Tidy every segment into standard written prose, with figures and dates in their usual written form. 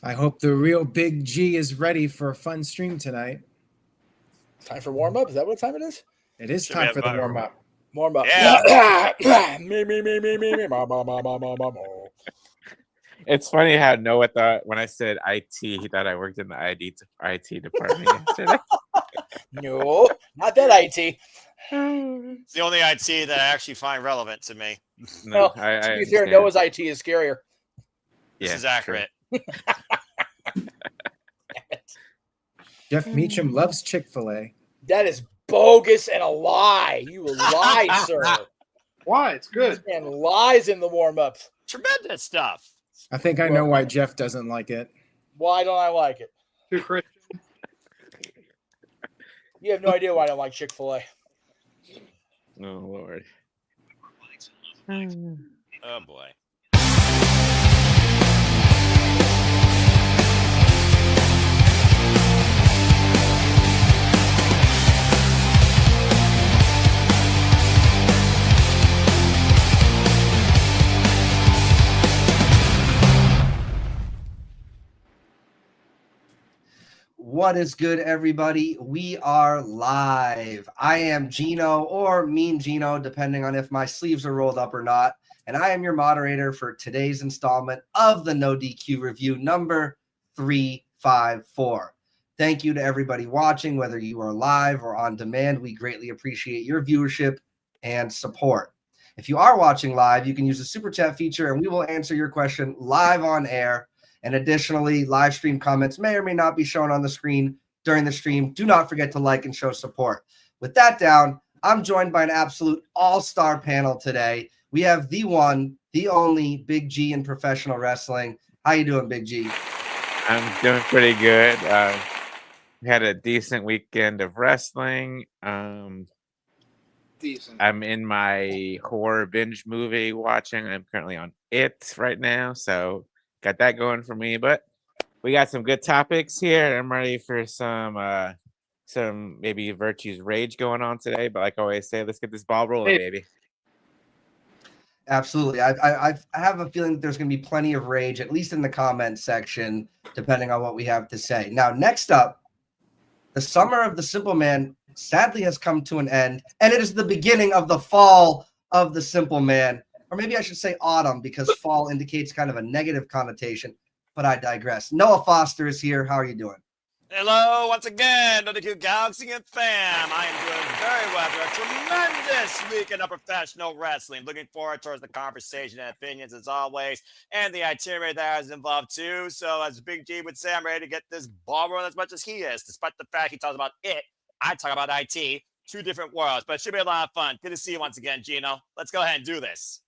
I hope the real Big G is ready for a fun stream tonight. Time for warm up. Is that what time it is? It is Should time be for the warm up. Warm up. Yeah. me. It's funny how Noah thought when I said IT, he thought I worked in the IT department yesterday. No, not that IT. It's the only IT that I actually find relevant to me. No, Well, to be fair, Noah's IT is scarier. This is accurate. Jeff Meacham loves Chick-fil-A. That is bogus and a lie. You lie, sir. Why? It's good. And lies in the warm up. Tremendous stuff. I think I know why Jeff doesn't like it. Why don't I like it? Too Christian. You have no idea why I don't like Chick-fil-A. Oh Lord. Oh boy. What is good, everybody? We are live. I am Gino or Mean Gino, depending on if my sleeves are rolled up or not. And I am your moderator for today's installment of the NoDQ review number 354. Thank you to everybody watching, whether you are live or on demand. We greatly appreciate your viewership and support. If you are watching live, you can use the super chat feature and we will answer your question live on air. And additionally, live stream comments may or may not be shown on the screen during the stream. Do not forget to like and show support. With that down, I'm joined by an absolute all-star panel today. We have the one, the only Big G in professional wrestling. How you doing, Big G? I'm doing pretty good. We had a decent weekend of wrestling. Decent. I'm in my horror binge movie watching. I'm currently on It right now, so got that going for me. But we got some good topics here. I'm ready for some maybe Virtue's Rage going on today. But like I always say, let's get this ball rolling, baby. Absolutely. I have a feeling that there's going to be plenty of rage, at least in the comment section, depending on what we have to say. Now, next up, the summer of the Simple Man sadly has come to an end, and it is the beginning of the fall of the Simple Man. Or maybe I should say autumn, because fall indicates kind of a negative connotation, but I digress. Noah Foster is here. How are you doing? Hello, once again, NoDQ Galaxy and fam. I am doing very well after a tremendous weekend of professional wrestling. Looking forward towards the conversation and opinions as always, and the itinerary that is involved too. So as Big G would say, I'm ready to get this ball rolling as much as he is. Despite the fact he talks about it, I talk about IT. Two different worlds, but it should be a lot of fun. Good to see you once again, Gino. Let's go ahead and do this.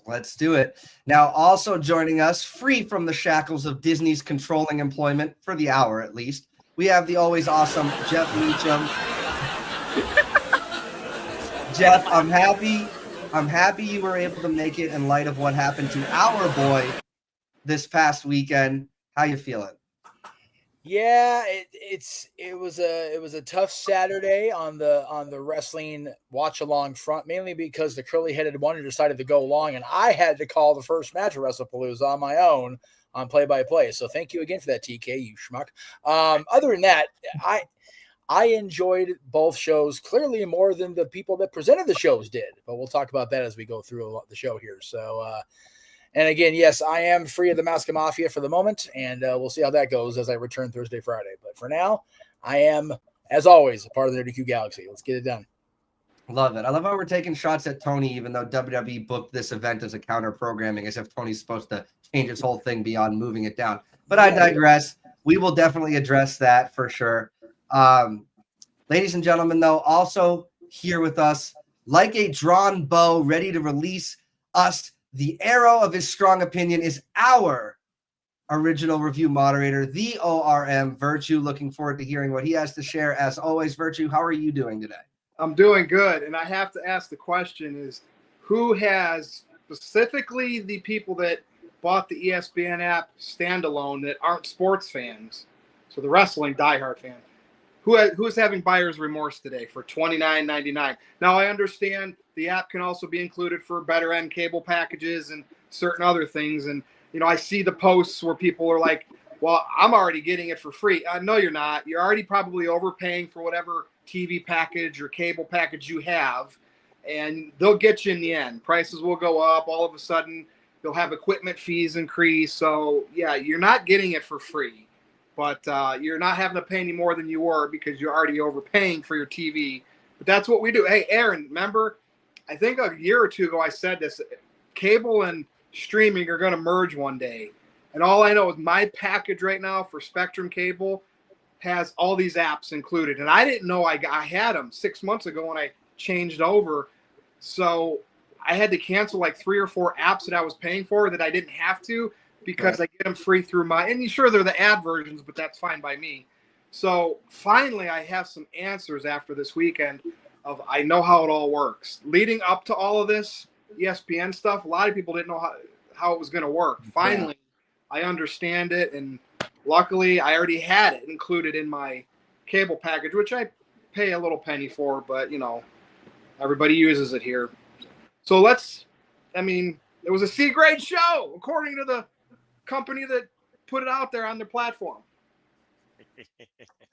Let's do it. Now, also joining us, free from the shackles of Disney's controlling employment, for the hour at least, we have the always awesome Jeff Meacham. Jeff, I'm happy you were able to make it in light of what happened to our boy this past weekend. How you feeling? Yeah, it was a tough Saturday on the wrestling watch along front, mainly because the curly headed one decided to go long, and I had to call the first match of Wrestlepalooza on my own on play by play. So thank you again for that, TK, you schmuck. Other than that, I enjoyed both shows clearly more than the people that presented the shows did, but we'll talk about that as we go through the show here. So. And again, yes, I am free of the Mask Mafia for the moment, and we'll see how that goes as I return Thursday, Friday. But for now, I am, as always, a part of the NoDQ Galaxy. Let's get it done. Love it. I love how we're taking shots at Tony, even though WWE booked this event as a counter programming, as if Tony's supposed to change his whole thing beyond moving it down. But I digress. We will definitely address that for sure. Ladies and gentlemen, though, also here with us, like a drawn bow, ready to release us. The arrow of his strong opinion is our original review moderator, the ORM, Virtue. Looking forward to hearing what he has to share. As always, Virtue, how are you doing today? I'm doing good. And I have to ask the question is, who has, specifically the people that bought the ESPN app standalone that aren't sports fans, so the wrestling diehard fan, who is having buyer's remorse today for $29.99? Now, I understand the app can also be included for better end cable packages and certain other things. And, you know, I see the posts where people are like, well, I'm already getting it for free. No, you're not. You're already probably overpaying for whatever TV package or cable package you have, and they'll get you in the end. Prices will go up. All of a sudden, they'll have equipment fees increase. So, yeah, you're not getting it for free, but you're not having to pay any more than you were because you're already overpaying for your TV. But that's what we do. Hey, Aaron, remember, I think a year or two ago I said this, cable and streaming are going to merge one day. And all I know is my package right now for Spectrum Cable has all these apps included. And I didn't know I had them 6 months ago when I changed over. So I had to cancel like 3 or 4 apps that I was paying for that I didn't have to because I get them free through my – and sure, they're the ad versions, but that's fine by me. So finally I have some answers after this weekend of I know how it all works. Leading up to all of this ESPN stuff, a lot of people didn't know how it was going to work. Finally, I understand it, and luckily I already had it included in my cable package, which I pay a little penny for, but, you know, everybody uses it here. So it was a C-grade show, according to the company that put it out there on their platform.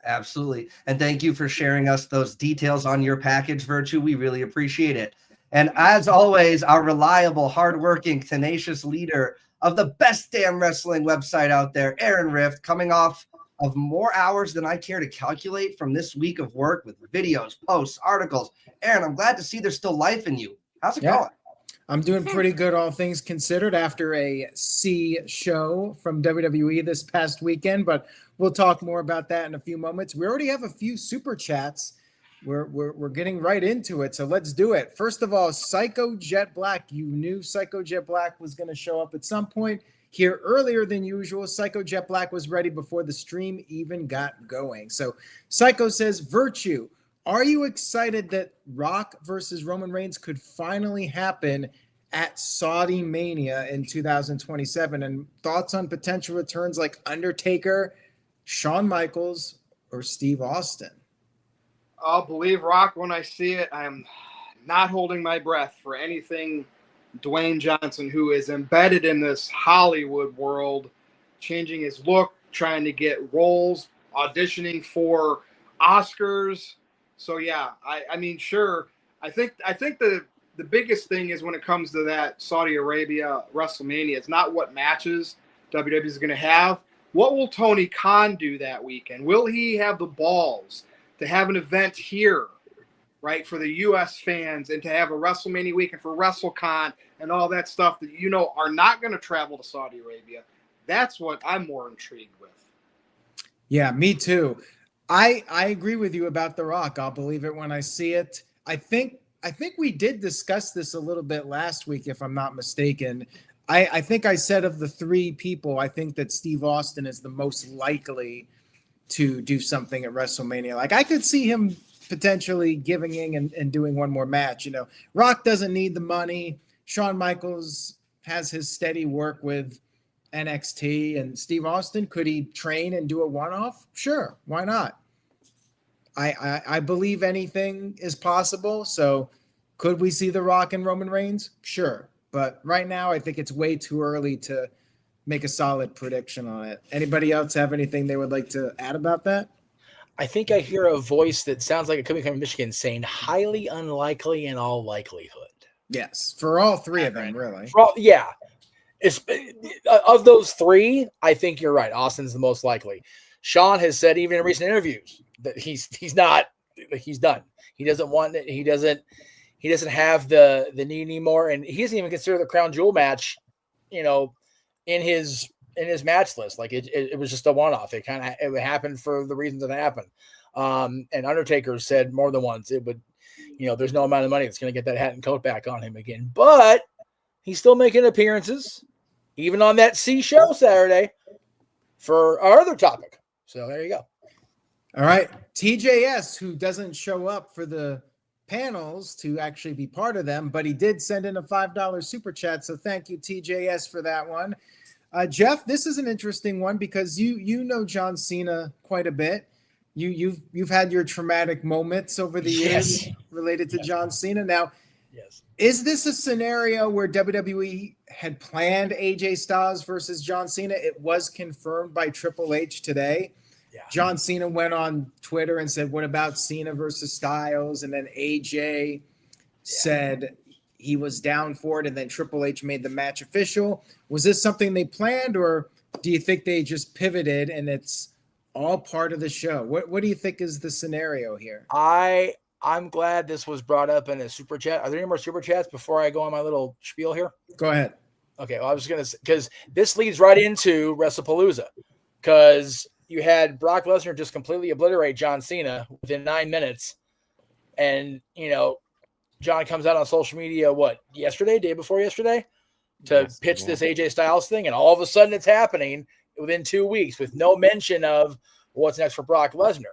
Absolutely. And thank you for sharing us those details on your package, Virtue. We really appreciate it. And as always, our reliable, hardworking, tenacious leader of the best damn wrestling website out there, Aaron Rift, coming off of more hours than I care to calculate from this week of work with videos, posts, articles. Aaron, I'm glad to see there's still life in you. How's it going? I'm doing pretty good, all things considered, after a C show from WWE this past weekend, but we'll talk more about that in a few moments. We already have a few super chats. We're getting right into it, so let's do it. First of all, Psycho Jet Black. You knew Psycho Jet Black was going to show up at some point here earlier than usual. Psycho Jet Black was ready before the stream even got going. So Psycho says, Virtue, are you excited that Rock versus Roman Reigns could finally happen at Saudi Mania in 2027? And thoughts on potential returns like Undertaker, Shawn Michaels, or Steve Austin? I'll believe Rock when I see it. I'm not holding my breath for anything Dwayne Johnson, who is embedded in this Hollywood world, changing his look, trying to get roles, auditioning for Oscars. So yeah, I mean, sure. I think the biggest thing is when it comes to that Saudi Arabia WrestleMania, it's not what matches WWE is going to have. What will Tony Khan do that weekend? Will he have the balls to have an event here, right, for the U.S. fans, and to have a WrestleMania weekend for WrestleCon and all that stuff that you know are not going to travel to Saudi Arabia? That's what I'm more intrigued with. Yeah, me too. I agree with you about The Rock. I'll believe it when I see it. I think we did discuss this a little bit last week, if I'm not mistaken. I think I said of the 3 people, I think that Steve Austin is the most likely to do something at WrestleMania. Like, I could see him potentially giving in and doing one more match. You know, Rock doesn't need the money. Shawn Michaels has his steady work with NXT, and Steve Austin, could he train and do a one-off? Sure, why not? I believe anything is possible. So could we see The Rock and Roman Reigns? Sure. But right now, I think it's way too early to make a solid prediction on it. Anybody else have anything they would like to add about that? I think I hear a voice that sounds like it could be coming from Michigan saying highly unlikely in all likelihood. Yes, for all 3 of them, really. Yeah. Of those 3, I think you're right. Austin's the most likely. Sean has said even in recent interviews that he's done. He doesn't want it. He doesn't have the need anymore, and he doesn't even consider the crown jewel match, in his match list. Like it was just a one-off. It happened for the reasons that it happened. And Undertaker said more than once it would, there's no amount of money that's going to get that hat and coat back on him again. But he's still making appearances, even on that C show Saturday for our other topic. So there you go. All right. TJS, who doesn't show up for the panels to actually be part of them, but he did send in a $5 super chat. So thank you, TJS, for that one. Jeff, this is an interesting one because you know John Cena quite a bit. You've had your traumatic moments over the years related to John Cena. Now, Yes. Is this a scenario where WWE had planned AJ Styles versus John Cena? It was confirmed by Triple H today. Yeah. John Cena went on Twitter and said, "What about Cena versus Styles?" And then AJ said he was down for it, and then Triple H made the match official. Was this something they planned, or do you think they just pivoted and it's all part of the show? What do you think is the scenario here? I'm glad this was brought up in a super chat. Are there any more super chats before I go on my little spiel here? Go ahead. Okay, well, I was going to, because this leads right into Wrestlepalooza, because you had Brock Lesnar just completely obliterate John Cena within 9 minutes. And, John comes out on social media, day before yesterday, to pitch this AJ Styles thing. And all of a sudden it's happening within 2 weeks with no mention of what's next for Brock Lesnar.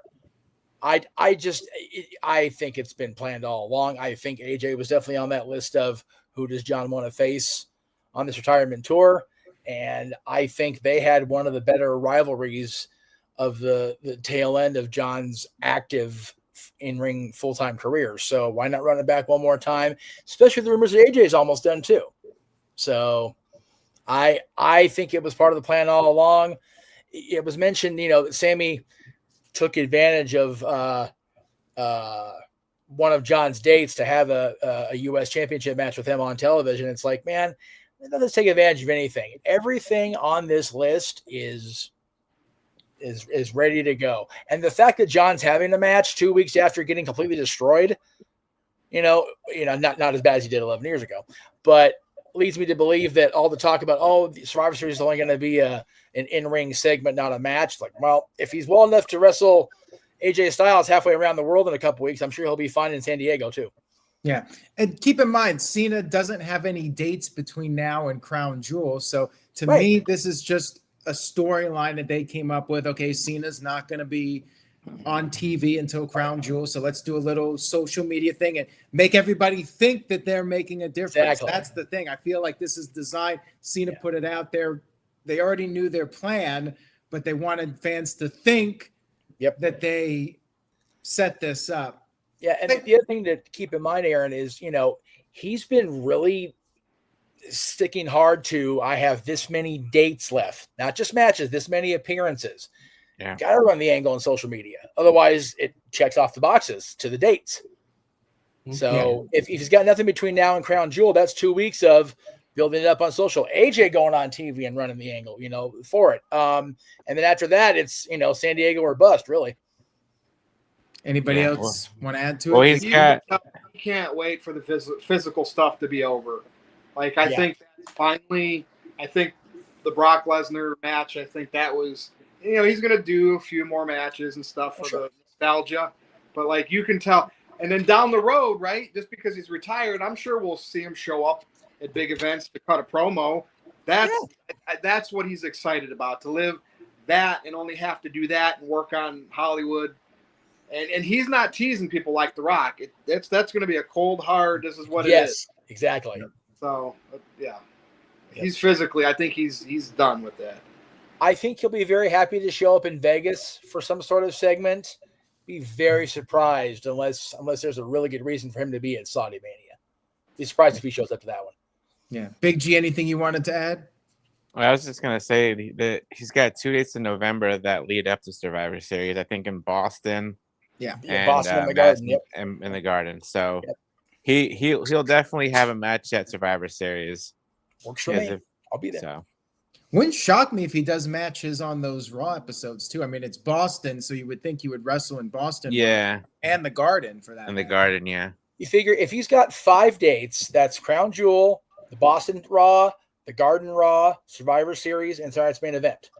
I think it's been planned all along. I think AJ was definitely on that list of who does John want to face on this retirement tour. And I think they had one of the better rivalries of the tail end of John's active in-ring full-time career. So why not run it back one more time? Especially the rumors that AJ is almost done too. So I think it was part of the plan all along. It was mentioned, that Sammy took advantage of one of John's dates to have a U.S. championship match with him on television. It's like, man, let's take advantage of anything. Everything on this list is ready to go. And the fact that John's having a match 2 weeks after getting completely destroyed, not as bad as he did 11 years ago, but leads me to believe that all the talk about, the Survivor Series is only going to be an in-ring segment, not a match. Like, well, if he's well enough to wrestle AJ Styles halfway around the world in a couple weeks, I'm sure he'll be fine in San Diego too. Yeah. And keep in mind, Cena doesn't have any dates between now and Crown Jewel. So to me, this is just a storyline that they came up with. Okay, Cena's not going to be on TV until Crown Jewel. So let's do a little social media thing and make everybody think that they're making a difference. Exactly. That's the thing. I feel like this is designed. Cena put it out there. They already knew their plan, but they wanted fans to think that they set this up. Yeah, and the other thing to keep in mind, Aaron, is, he's been really sticking hard to, I have this many dates left, not just matches, this many appearances. Yeah. Got to run the angle on social media. Otherwise, it checks off the boxes to the dates. So if he's got nothing between now and Crown Jewel, that's 2 weeks of building it up on social. AJ going on TV and running the angle, for it. And then after that, it's, San Diego or bust, really. Anybody else want to add to it? He can't wait for the physical stuff to be over. Like, I think that's finally, the Brock Lesnar match, I think that was, he's going to do a few more matches and stuff for the nostalgia. But, like, you can tell. And then down the road, right, just because he's retired, I'm sure we'll see him show up at big events to cut a promo. That's what he's excited about, to live that and only have to do that and work on Hollywood. And he's not teasing people like The Rock. That's going to be a cold, hard, this is what it is. Yes, exactly. So, he's physically, I think he's done with that. I think he'll be very happy to show up in Vegas for some sort of segment. Be very surprised unless there's a really good reason for him to be at Saudi Mania. Be surprised if he shows up to that one. Yeah. Big G, anything you wanted to add? Well, I was just going to say that he's got 2 dates in November that lead up to Survivor Series, I think in Boston. Yeah. And, Boston in the Garden. Yep. In the Garden. So he'll definitely have a match at Survivor Series. Works for me. I'll be there. So. Wouldn't shock me if he does matches on those Raw episodes too. I mean, it's Boston, so you would think he would wrestle in Boston. Yeah. And the Garden for that. In the Garden, yeah. You figure if he's got 5 dates, that's Crown Jewel, the Boston Raw, the Garden Raw, Survivor Series, and tonight's main event.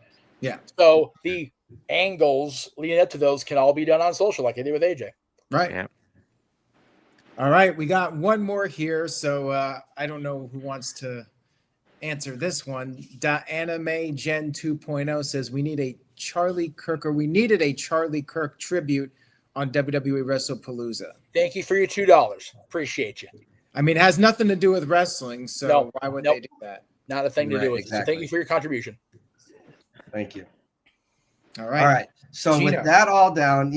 Yeah. So the angles leading up to those can all be done on social like they did with AJ. Right. Yeah. All right. We got one more here. So I don't know who wants to answer this one. Anime Gen 2.0 says we needed a Charlie Kirk tribute on WWE Wrestlepalooza. Thank you for your $2. Appreciate you. I mean, it has nothing to do with wrestling, so why would they do that? Not a thing to do with exactly. it. So thank you for your contribution. Thank you. All right. All right. So Gino. with that all down,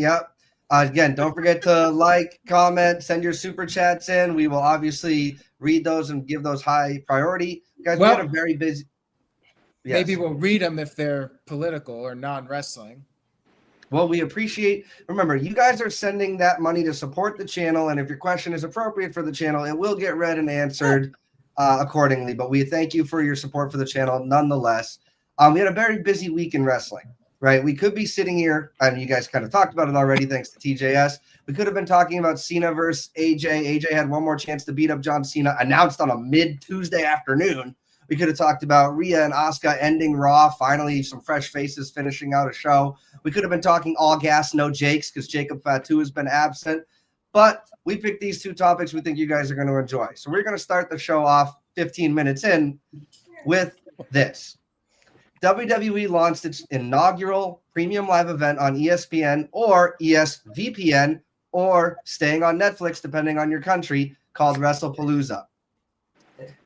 Again, don't forget to like, comment, send your super chats in. We will obviously read those and give those high priority. Guys, we had a very busy. Yes. Maybe we'll read them if they're political or non-wrestling. Well, we appreciate, remember, you guys are sending that money to support the channel, and if your question is appropriate for the channel, it will get read and answered accordingly. But we thank you for your support for the channel nonetheless. We had a very busy week in wrestling, right? We could be sitting here, and you guys kind of talked about it already, thanks to TJS. We could have been talking about Cena versus AJ. AJ had one more chance to beat up John Cena, announced on a mid-Tuesday afternoon. We could have talked about Rhea and Asuka ending Raw, finally some fresh faces finishing out a show. We could have been talking all gas, no Jakes, because Jacob Fatu has been absent. But we picked these two topics we think you guys are going to enjoy. So we're going to start the show off 15 minutes in with this. WWE launched its inaugural premium live event on ESPN or ESVPN or staying on Netflix, depending on your country, called Wrestlepalooza.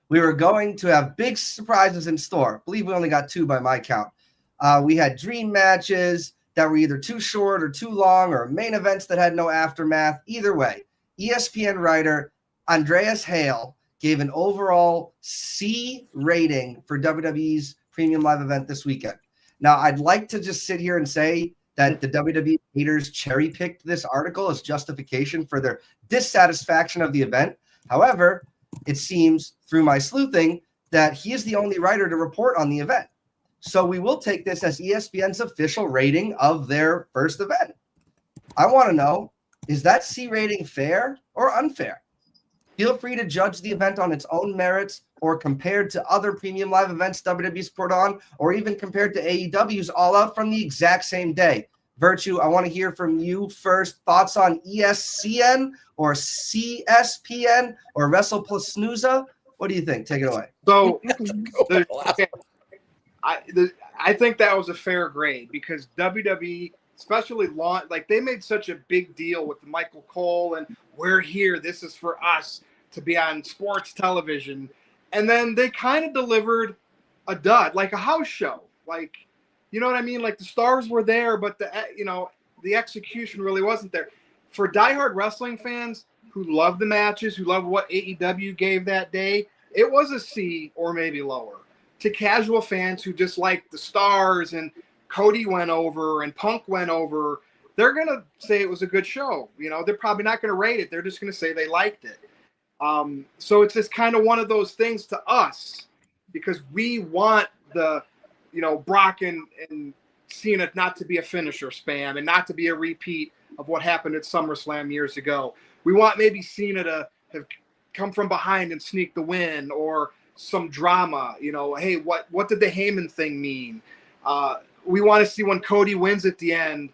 We were going to have big surprises in store. I believe we only got 2 by my count. We had dream matches that were either too short or too long, or main events that had no aftermath. Either way, ESPN writer Andreas Hale gave an overall C rating for WWE's premium live event this weekend. Now, I'd like to just sit here and say that the WWE haters cherry-picked this article as justification for their dissatisfaction of the event. However, it seems through my sleuthing that he is the only writer to report on the event. So we will take this as ESPN's official rating of their first event. I want to know, is that C rating fair or unfair? Feel free to judge the event on its own merits or compared to other premium live events WWE's put on, or even compared to AEW's All Out from the exact same day. Virtue, I want to hear from you first. Thoughts on ESCN or CSPN or Wrestlepalooza? What do you think? Take it away. So I think that was a fair grade because WWE, especially they made such a big deal with Michael Cole and we're here. This is for us to be on sports television. And then they kind of delivered a dud, like a house show. Like, you know what I mean? Like the stars were there, but the execution really wasn't there. For diehard wrestling fans who love the matches, who love what AEW gave that day, it was a C or maybe lower. To casual fans who just like the stars and Cody went over and Punk went over, they're going to say it was a good show. They're probably not going to rate it. They're just going to say they liked it. So it's just kind of one of those things to us because we want the, Brock and Cena not to be a finisher spam and not to be a repeat of what happened at SummerSlam years ago. We want maybe Cena to have come from behind and sneak the win or some drama, hey, what did the Heyman thing mean? We want to see when Cody wins at the end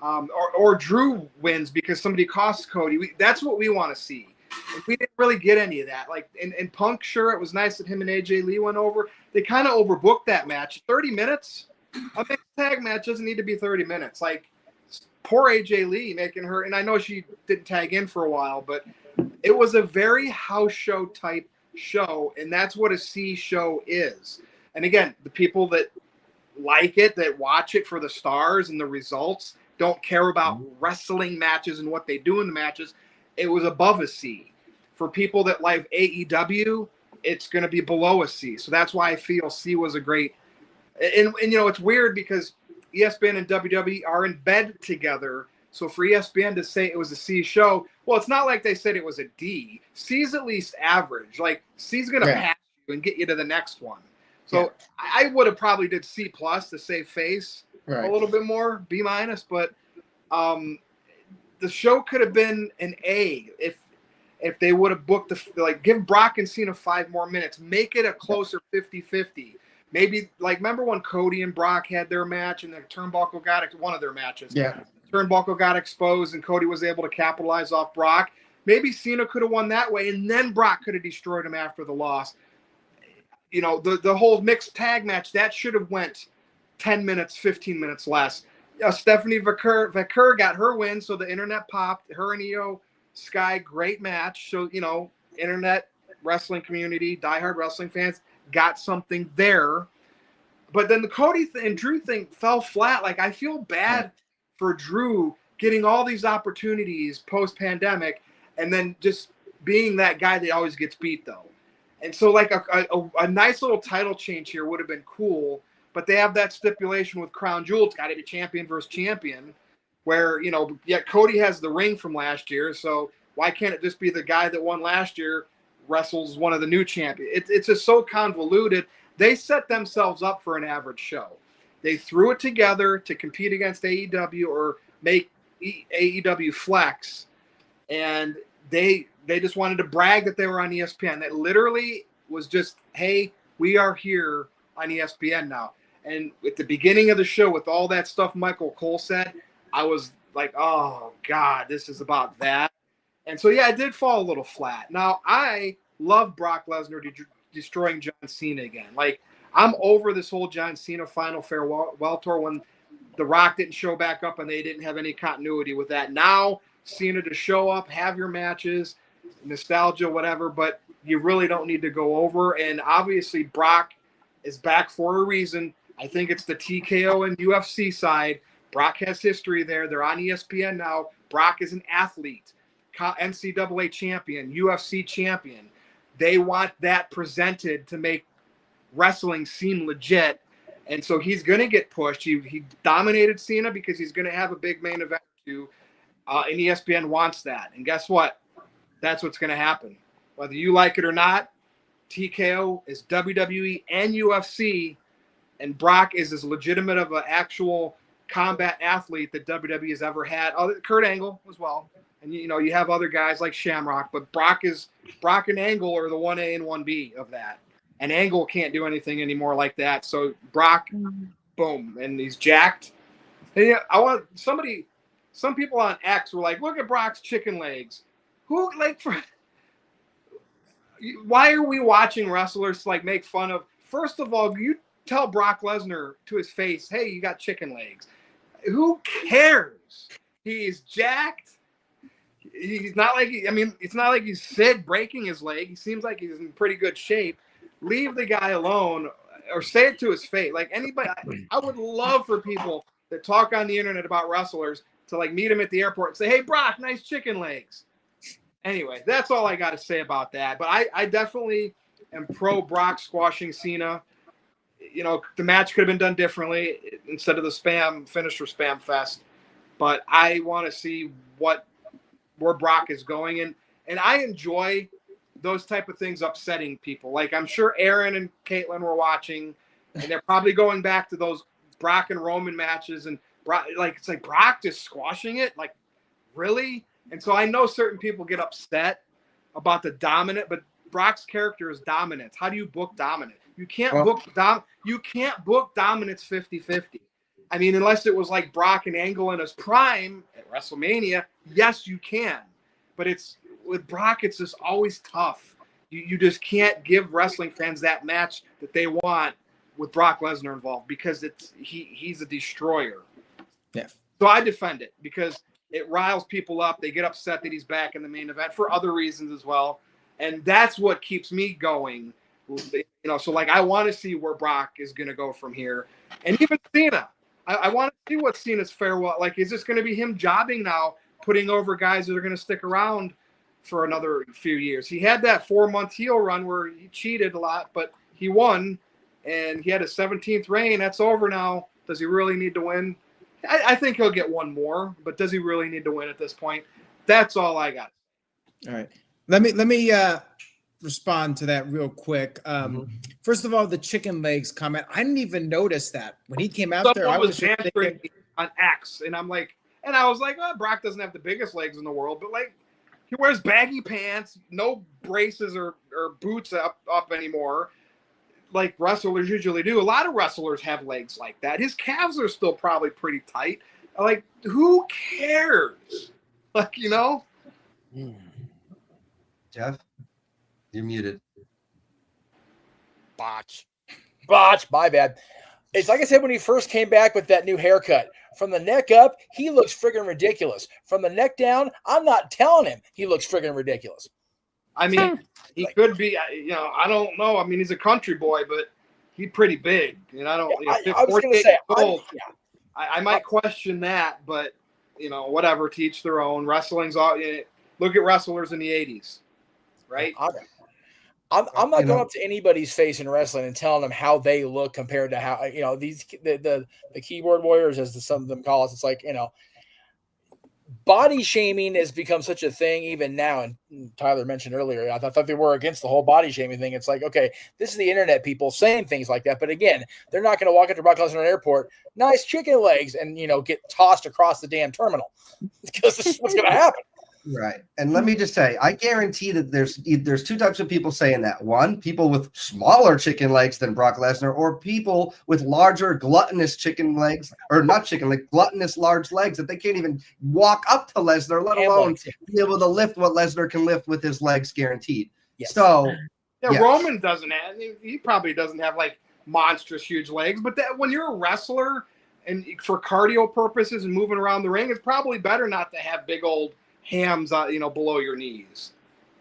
or Drew wins because somebody costs Cody. That's what we want to see. We didn't really get any of that. Like in Punk, sure, it was nice that him and AJ Lee went over. They kind of overbooked that match. 30 minutes? A mixed tag match doesn't need to be 30 minutes. Like, poor AJ Lee making her, and I know she didn't tag in for a while, but it was a very house show type show, and that's what a C show is. And again, the people that like it, that watch it for the stars and the results, don't care about wrestling matches and what they do in the matches. It was above a C. For people that like AEW, it's going to be below a C. So that's why I feel C was a great. And it's weird because ESPN and WWE are in bed together. So for ESPN to say it was a C show, well, it's not like they said it was a D. C's at least average. Like C's going to pass you and get you to the next one. So I would have probably did C+ to save face a little bit more, B-. But the show could have been an A if they would have booked give Brock and Cena 5 more minutes, make it a closer 50-50. Maybe remember when Cody and Brock had their match and the turnbuckle got one of their matches. Yeah. Turnbuckle got exposed and Cody was able to capitalize off Brock. Maybe Cena could have won that way and then Brock could have destroyed him after the loss. The whole mixed tag match, that should have went 10 minutes, 15 minutes less. Stephanie McMahon got her win, so the internet popped. Her and Io Sky, great match. So, internet wrestling community, diehard wrestling fans got something there. But then the Cody and Drew thing fell flat. Like, I feel bad for Drew getting all these opportunities post-pandemic, and then just being that guy that always gets beat, though. And so, like, a nice little title change here would have been cool, but they have that stipulation with Crown Jewel. It's got to be champion versus champion, where, you know, yet Cody has the ring from last year, so why can't it just be the guy that won last year wrestles one of the new champions? It's just so convoluted. They set themselves up for an average show. They threw it together to compete against AEW or make AEW flex, and they just wanted to brag that they were on ESPN. That literally was just, hey, we are here on ESPN now. And at the beginning of the show, with all that stuff Michael Cole said, I was like, oh, God, this is about that. And so, yeah, it did fall a little flat. Now, I love Brock Lesnar destroying John Cena again. Like, I'm over this whole John Cena Final Farewell tour when The Rock didn't show back up and they didn't have any continuity with that. Now, Cena to show up, have your matches, nostalgia, whatever, but you really don't need to go over. And obviously, Brock is back for a reason. I think it's the TKO and UFC side. Brock has history there. They're on ESPN now. Brock is an athlete, NCAA champion, UFC champion. They want that presented to make wrestling seem legit. And so he's going to get pushed. He dominated Cena because he's going to have a big main event too. And ESPN wants that. And guess what? That's what's going to happen. Whether you like it or not, TKO is WWE and UFC, and Brock is as legitimate of an actual combat athlete that WWE has ever had. Kurt Angle as well. And, you know, you have other guys like Shamrock, but Brock and Angle are the 1A and 1B of that. And Angle can't do anything anymore like that. So Brock, boom, and he's jacked. And yeah, some people on X were like, look at Brock's chicken legs. Why are we watching wrestlers like make fun of? First of all, you tell Brock Lesnar to his face, hey, you got chicken legs. Who cares? He's jacked. He's not like, it's not like he's Sid breaking his leg. He seems like he's in pretty good shape. Leave the guy alone, or say it to his face. Like anybody, I would love for people that talk on the internet about wrestlers to like meet him at the airport and say, hey, Brock, nice chicken legs. Anyway, that's all I got to say about that. But I definitely am pro Brock squashing Cena. You know, the match could have been done differently instead of the finisher spam fest. But I want to see where Brock is going. And I enjoy those type of things upsetting people. Like I'm sure Aaron and Caitlin were watching, and they're probably going back to those Brock and Roman matches. And Brock, it's like Brock just squashing it. Like, really? And so I know certain people get upset about the dominant, but Brock's character is dominance. How do you book dominant? You can't book dominance 50-50. I mean, unless it was like Brock and Angle in his prime at WrestleMania, yes, you can. But with Brock, it's just always tough. You just can't give wrestling fans that match that they want with Brock Lesnar involved because he's a destroyer. Yeah. So I defend it because it riles people up. They get upset that he's back in the main event for other reasons as well. And that's what keeps me going. You know, so like I want to see where Brock is going to go from here. And even Cena. I want to see what Cena's farewell. Like, is this going to be him jobbing now, putting over guys that are going to stick around for another few years? He had that 4-month heel run where he cheated a lot, but he won, and he had a 17th reign. That's over now. Does he really need to win? I think he'll get one more, but does he really need to win at this point? That's all I got. All right. Let me respond to that real quick. First of all, the chicken legs comment. I didn't even notice that when he came out there. I was answering on X, and I was like, oh, Brock doesn't have the biggest legs in the world, but like he wears baggy pants, no braces or boots up anymore, like wrestlers usually do. A lot of wrestlers have legs like that. His calves are still probably pretty tight. Like, who cares? Like, you know. Jeff, you're muted. Botch, my bad. It's like I said when he first came back with that new haircut. From the neck up, he looks friggin' ridiculous. From the neck down, I'm not telling him he looks friggin' ridiculous. I mean, he could be, you know, I don't know. I mean, he's a country boy, but he's pretty big. And I don't, I was going to say, I might question that, but whatever, teach their own. Wrestling's all. Look at wrestlers in the 80s, right? I'm not going up to anybody's face in wrestling and telling them how they look compared to how the keyboard warriors, as some of them call us. It's like, body shaming has become such a thing even now. And Tyler mentioned earlier, I thought they were against the whole body shaming thing. It's like, okay, this is the internet people saying things like that. But again, they're not going to walk into Brock Lesnar airport, nice chicken legs, and, get tossed across the damn terminal, because this is what's going to happen. Right. And let me just say, I guarantee that there's two types of people saying that. One, people with smaller chicken legs than Brock Lesnar, or people with larger gluttonous chicken legs, or not chicken, like gluttonous large legs that they can't even walk up to Lesnar, let alone be able to lift what Lesnar can lift with his legs, guaranteed. Yes. So yeah, Roman doesn't have, he probably doesn't have like monstrous huge legs, but that when you're a wrestler and for cardio purposes and moving around the ring, it's probably better not to have big old hams, below your knees.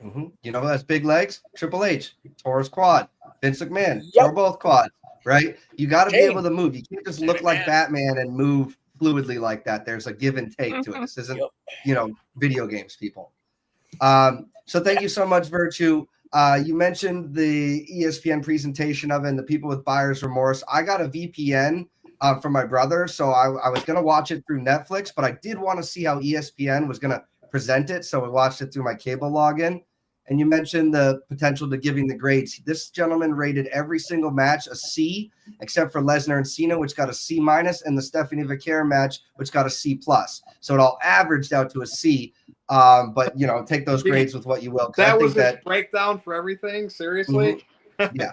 Mm-hmm. You know who has big legs? Triple H, tore his quad. Vince McMahon, tore both quads. Right? You got to be able to move. You can't just look like Batman and move fluidly like that. There's a give and take to it. This isn't, video games, people. So thank you so much, Virtue. You mentioned the ESPN presentation of it and the people with buyer's remorse. I got a VPN from my brother, so I was going to watch it through Netflix, but I did want to see how ESPN was going to present it, so we watched it through my cable login. And you mentioned the potential to giving the grades. This gentleman rated every single match a C, except for Lesnar and Cena, which got a C-, and the Stephanie McMahon match, which got a C+. So it all averaged out to a C. But take those grades with what you will. That was his breakdown for everything. Seriously. Mm-hmm. Yeah.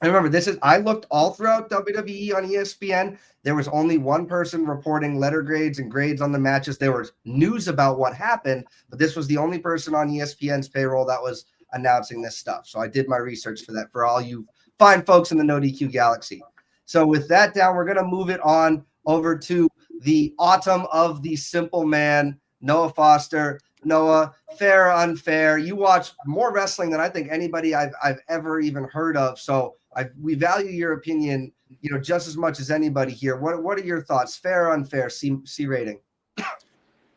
And remember, I looked all throughout WWE on ESPN. There was only one person reporting letter grades and grades on the matches. There was news about what happened, but this was the only person on ESPN's payroll that was announcing this stuff. So I did my research for that, for all you fine folks in the NoDQ galaxy. So with that down, we're going to move it on over to the autumn of the simple man, Noah Foster. Noah, fair or unfair, you watch more wrestling than I think anybody I've ever even heard of. So we value your opinion, just as much as anybody here. What are your thoughts? Fair or unfair? C rating.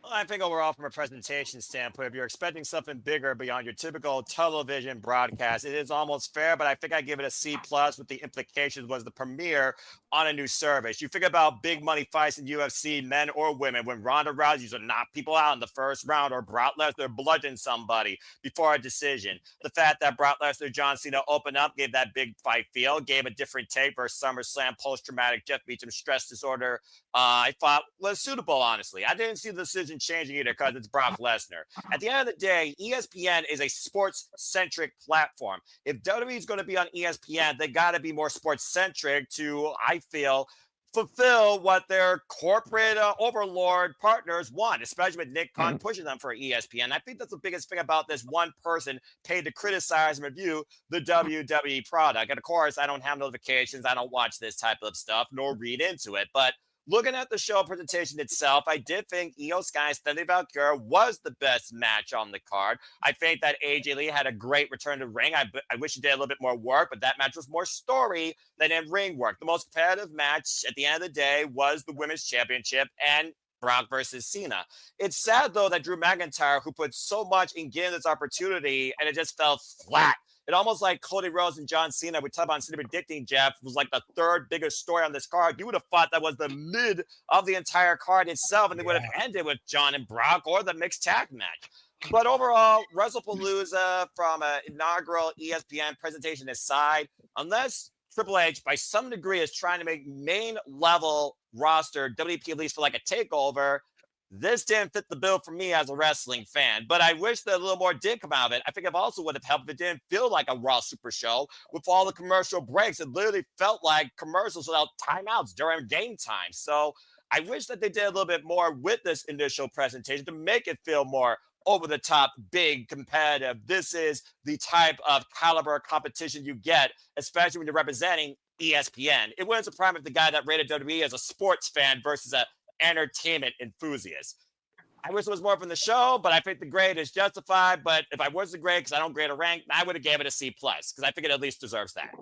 Well, I think overall, from a presentation standpoint, if you're expecting something bigger beyond your typical television broadcast, it is almost fair, but I think I give it a C+ with the implications was the premiere on a new service. You think about big money fights in UFC, men or women, when Ronda Rousey used to knock people out in the first round, or Brock Lesnar bludgeoned somebody before a decision. The fact that Brock Lesnar, John Cena opened up, gave that big fight feel, gave a different take versus SummerSlam post-traumatic Jeff Beacham stress disorder, I thought was suitable, honestly. I didn't see the decision changing either because it's Brock Lesnar. At the end of the day, ESPN is a sports-centric platform. If WWE is going to be on ESPN, they got to be more sports-centric to, I feel, fulfill what their corporate overlord partners want, especially with Nick Khan pushing them for ESPN. I think that's the biggest thing about this one person paid to criticize and review the WWE product. And of course, I don't have notifications. I don't watch this type of stuff nor read into it. But looking at the show presentation itself, I did think Io Sky and Stephanie Valkyria was the best match on the card. I think that AJ Lee had a great return to the ring. I wish he did a little bit more work, but that match was more story than in ring work. The most competitive match at the end of the day was the Women's Championship and Brock versus Cena. It's sad, though, that Drew McIntyre, who put so much in getting this opportunity, and it just fell flat. It almost like Cody Rhodes and John Cena, we talk about Cena predicting, Jeff, was like the third biggest story on this card. You would have thought that was the mid of the entire card itself, and they would have ended with John and Brock or the mixed tag match. But overall, Wrestlepalooza, from an inaugural ESPN presentation aside, unless Triple H, by some degree, is trying to make main level roster WP at least for like a takeover, this didn't fit the bill for me as a wrestling fan, but I wish that a little more did come out of it. I think it also would have helped if it didn't feel like a Raw Super Show with all the commercial breaks. It literally felt like commercials without timeouts during game time. So I wish that they did a little bit more with this initial presentation to make it feel more over the top, big, competitive. This is the type of caliber competition you get, especially when you're representing ESPN. It wouldn't surprise me if the guy that rated WWE as a sports fan versus a entertainment enthusiast. I wish it was more from the show, but I think the grade is justified. But if I was the grade, because I don't grade a rank, I would have gave it a C+, because I think it at least deserves that.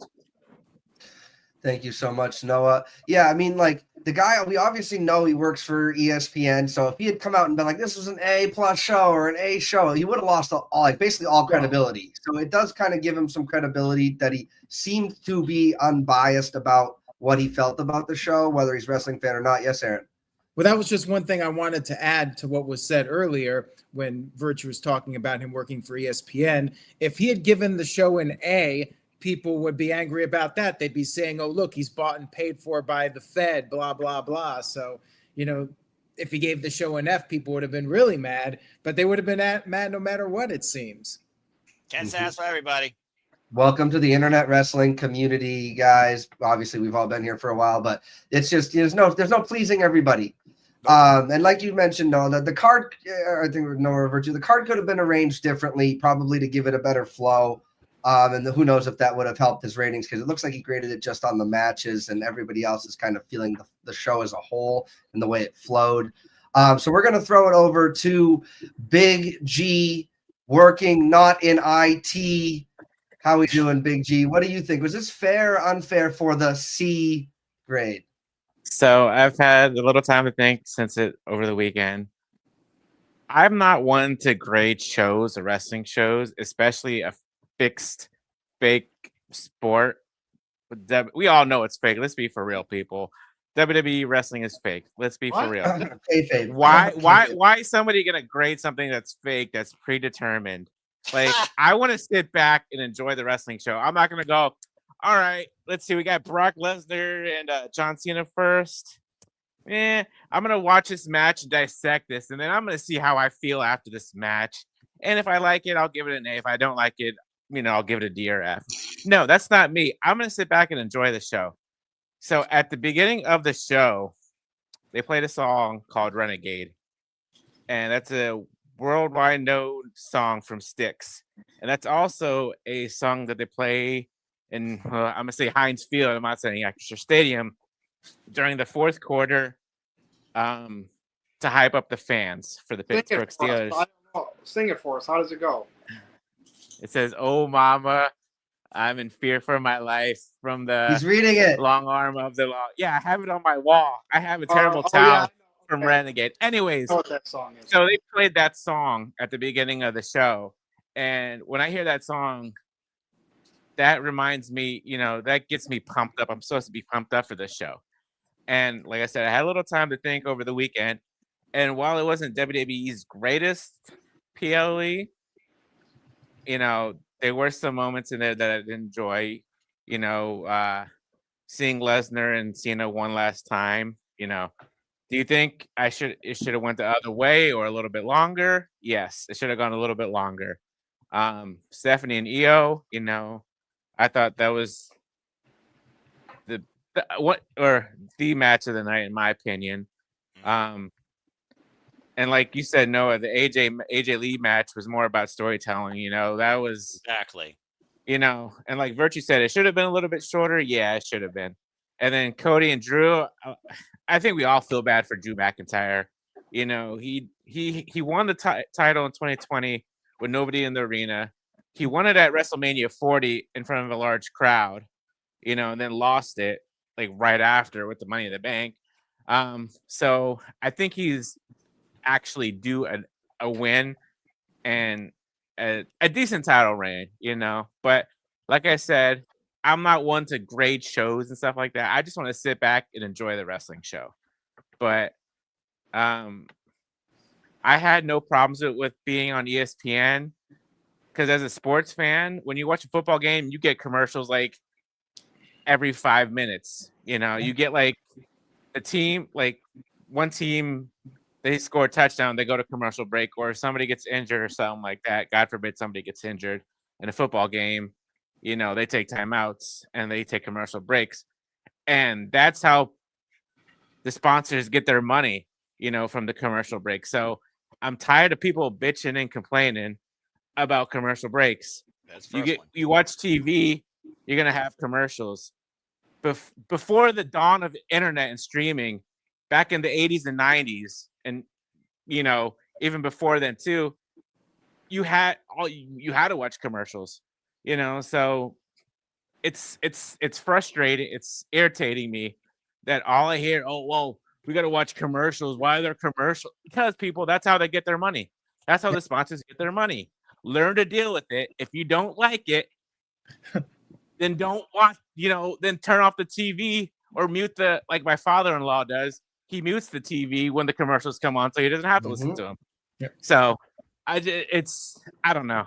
Thank you so much, Noah. Yeah, I mean, like, the guy, we obviously know he works for ESPN. So if he had come out and been like, this was an A+ show or an A show, he would have lost basically all credibility. So it does kind of give him some credibility that he seemed to be unbiased about what he felt about the show, whether he's a wrestling fan or not. Yes, Aaron. Well, that was just one thing I wanted to add to what was said earlier when Virtue was talking about him working for ESPN. If he had given the show an A, people would be angry about that. They'd be saying, oh, look, he's bought and paid for by the Fed, blah, blah, blah. So, if he gave the show an F, people would have been really mad, but they would have been mad no matter what, it seems. Can't satisfy everybody. Welcome to the internet wrestling community, guys. Obviously, we've all been here for a while, but it's just there's no pleasing everybody. And like you mentioned, Noah, the card, I think Noah Virtue, the card could have been arranged differently, probably to give it a better flow. And who knows if that would have helped his ratings, because it looks like he graded it just on the matches, and everybody else is kind of feeling the show as a whole and the way it flowed. So we're going to throw it over to Big G, working not in IT. How we doing, Big G? What do you think? Was this fair or unfair for the C grade? So I've had a little time to think since it over the weekend. I'm not one to grade shows or wrestling shows, especially a fixed fake sport. We all know it's fake. Let's be for real, people. WWE wrestling is fake. Let's be for real. Why is somebody gonna grade something that's fake, that's predetermined? Like, I want to sit back and enjoy the wrestling show. I'm not gonna go, all right, let's see. We got Brock Lesnar and John Cena first. I'm gonna watch this match and dissect this, and then I'm gonna see how I feel after this match. And if I like it, I'll give it an A. If I don't like it, I'll give it a D or F. No, that's not me. I'm gonna sit back and enjoy the show. So at the beginning of the show, they played a song called Renegade, and that's a worldwide known song from Styx, and that's also a song that they play in I'm gonna say Heinz Field. I'm not saying Acrisure Stadium during the fourth quarter, to hype up the fans for the Pittsburgh Steelers. Sing it for us. How does it go? It says, "Oh, mama, I'm in fear for my life from the He's reading it. long arm of the law." Yeah, I have it on my wall. I have a terrible towel from Renegade. Anyways, I know what that song is. so they played that song at the beginning of the show, and when I hear that song, that reminds me, that gets me pumped up. I'm supposed to be pumped up for this show. And like I said, I had a little time to think over the weekend. And while it wasn't WWE's greatest PLE, there were some moments in there that I did enjoy. Seeing Lesnar and Cena one last time. Do you think it should have went the other way or a little bit longer? Yes, it should have gone a little bit longer. Stephanie and Io, I thought that was the match of the night, in my opinion. And like you said, Noah, the AJ Lee match was more about storytelling. That was exactly. And like Virtue said, it should have been a little bit shorter. Yeah, it should have been. And then Cody and Drew, I think we all feel bad for Drew McIntyre. He won the title in 2020 with nobody in the arena. He won it at WrestleMania 40 in front of a large crowd, and then lost it like right after with the Money in the Bank. So I think he's actually due a win and a decent title reign, But like I said, I'm not one to grade shows and stuff like that. I just want to sit back and enjoy the wrestling show. But I had no problems with being on ESPN. Because as a sports fan, when you watch a football game, you get commercials like every 5 minutes. You get like a team, like one team, they score a touchdown, they go to commercial break, or if somebody gets injured or something like that. God forbid somebody gets injured in a football game. They take timeouts and they take commercial breaks. And that's how the sponsors get their money, from the commercial break. So I'm tired of people bitching and complaining about commercial breaks. You watch TV, you're gonna have commercials. Before the dawn of internet and streaming, back in the 80s and 90s, and even before then too, you had to watch commercials. So it's frustrating, it's irritating me that all I hear, oh, well, we got to watch commercials. Why are there commercials? Because people, that's how they get their money. That's how the sponsors get their money. Learn to deal with it. If you don't like it, then don't watch, then turn off the TV or mute like my father-in-law does. He mutes the TV when the commercials come on, so he doesn't have to listen to them. Yep. So I don't know.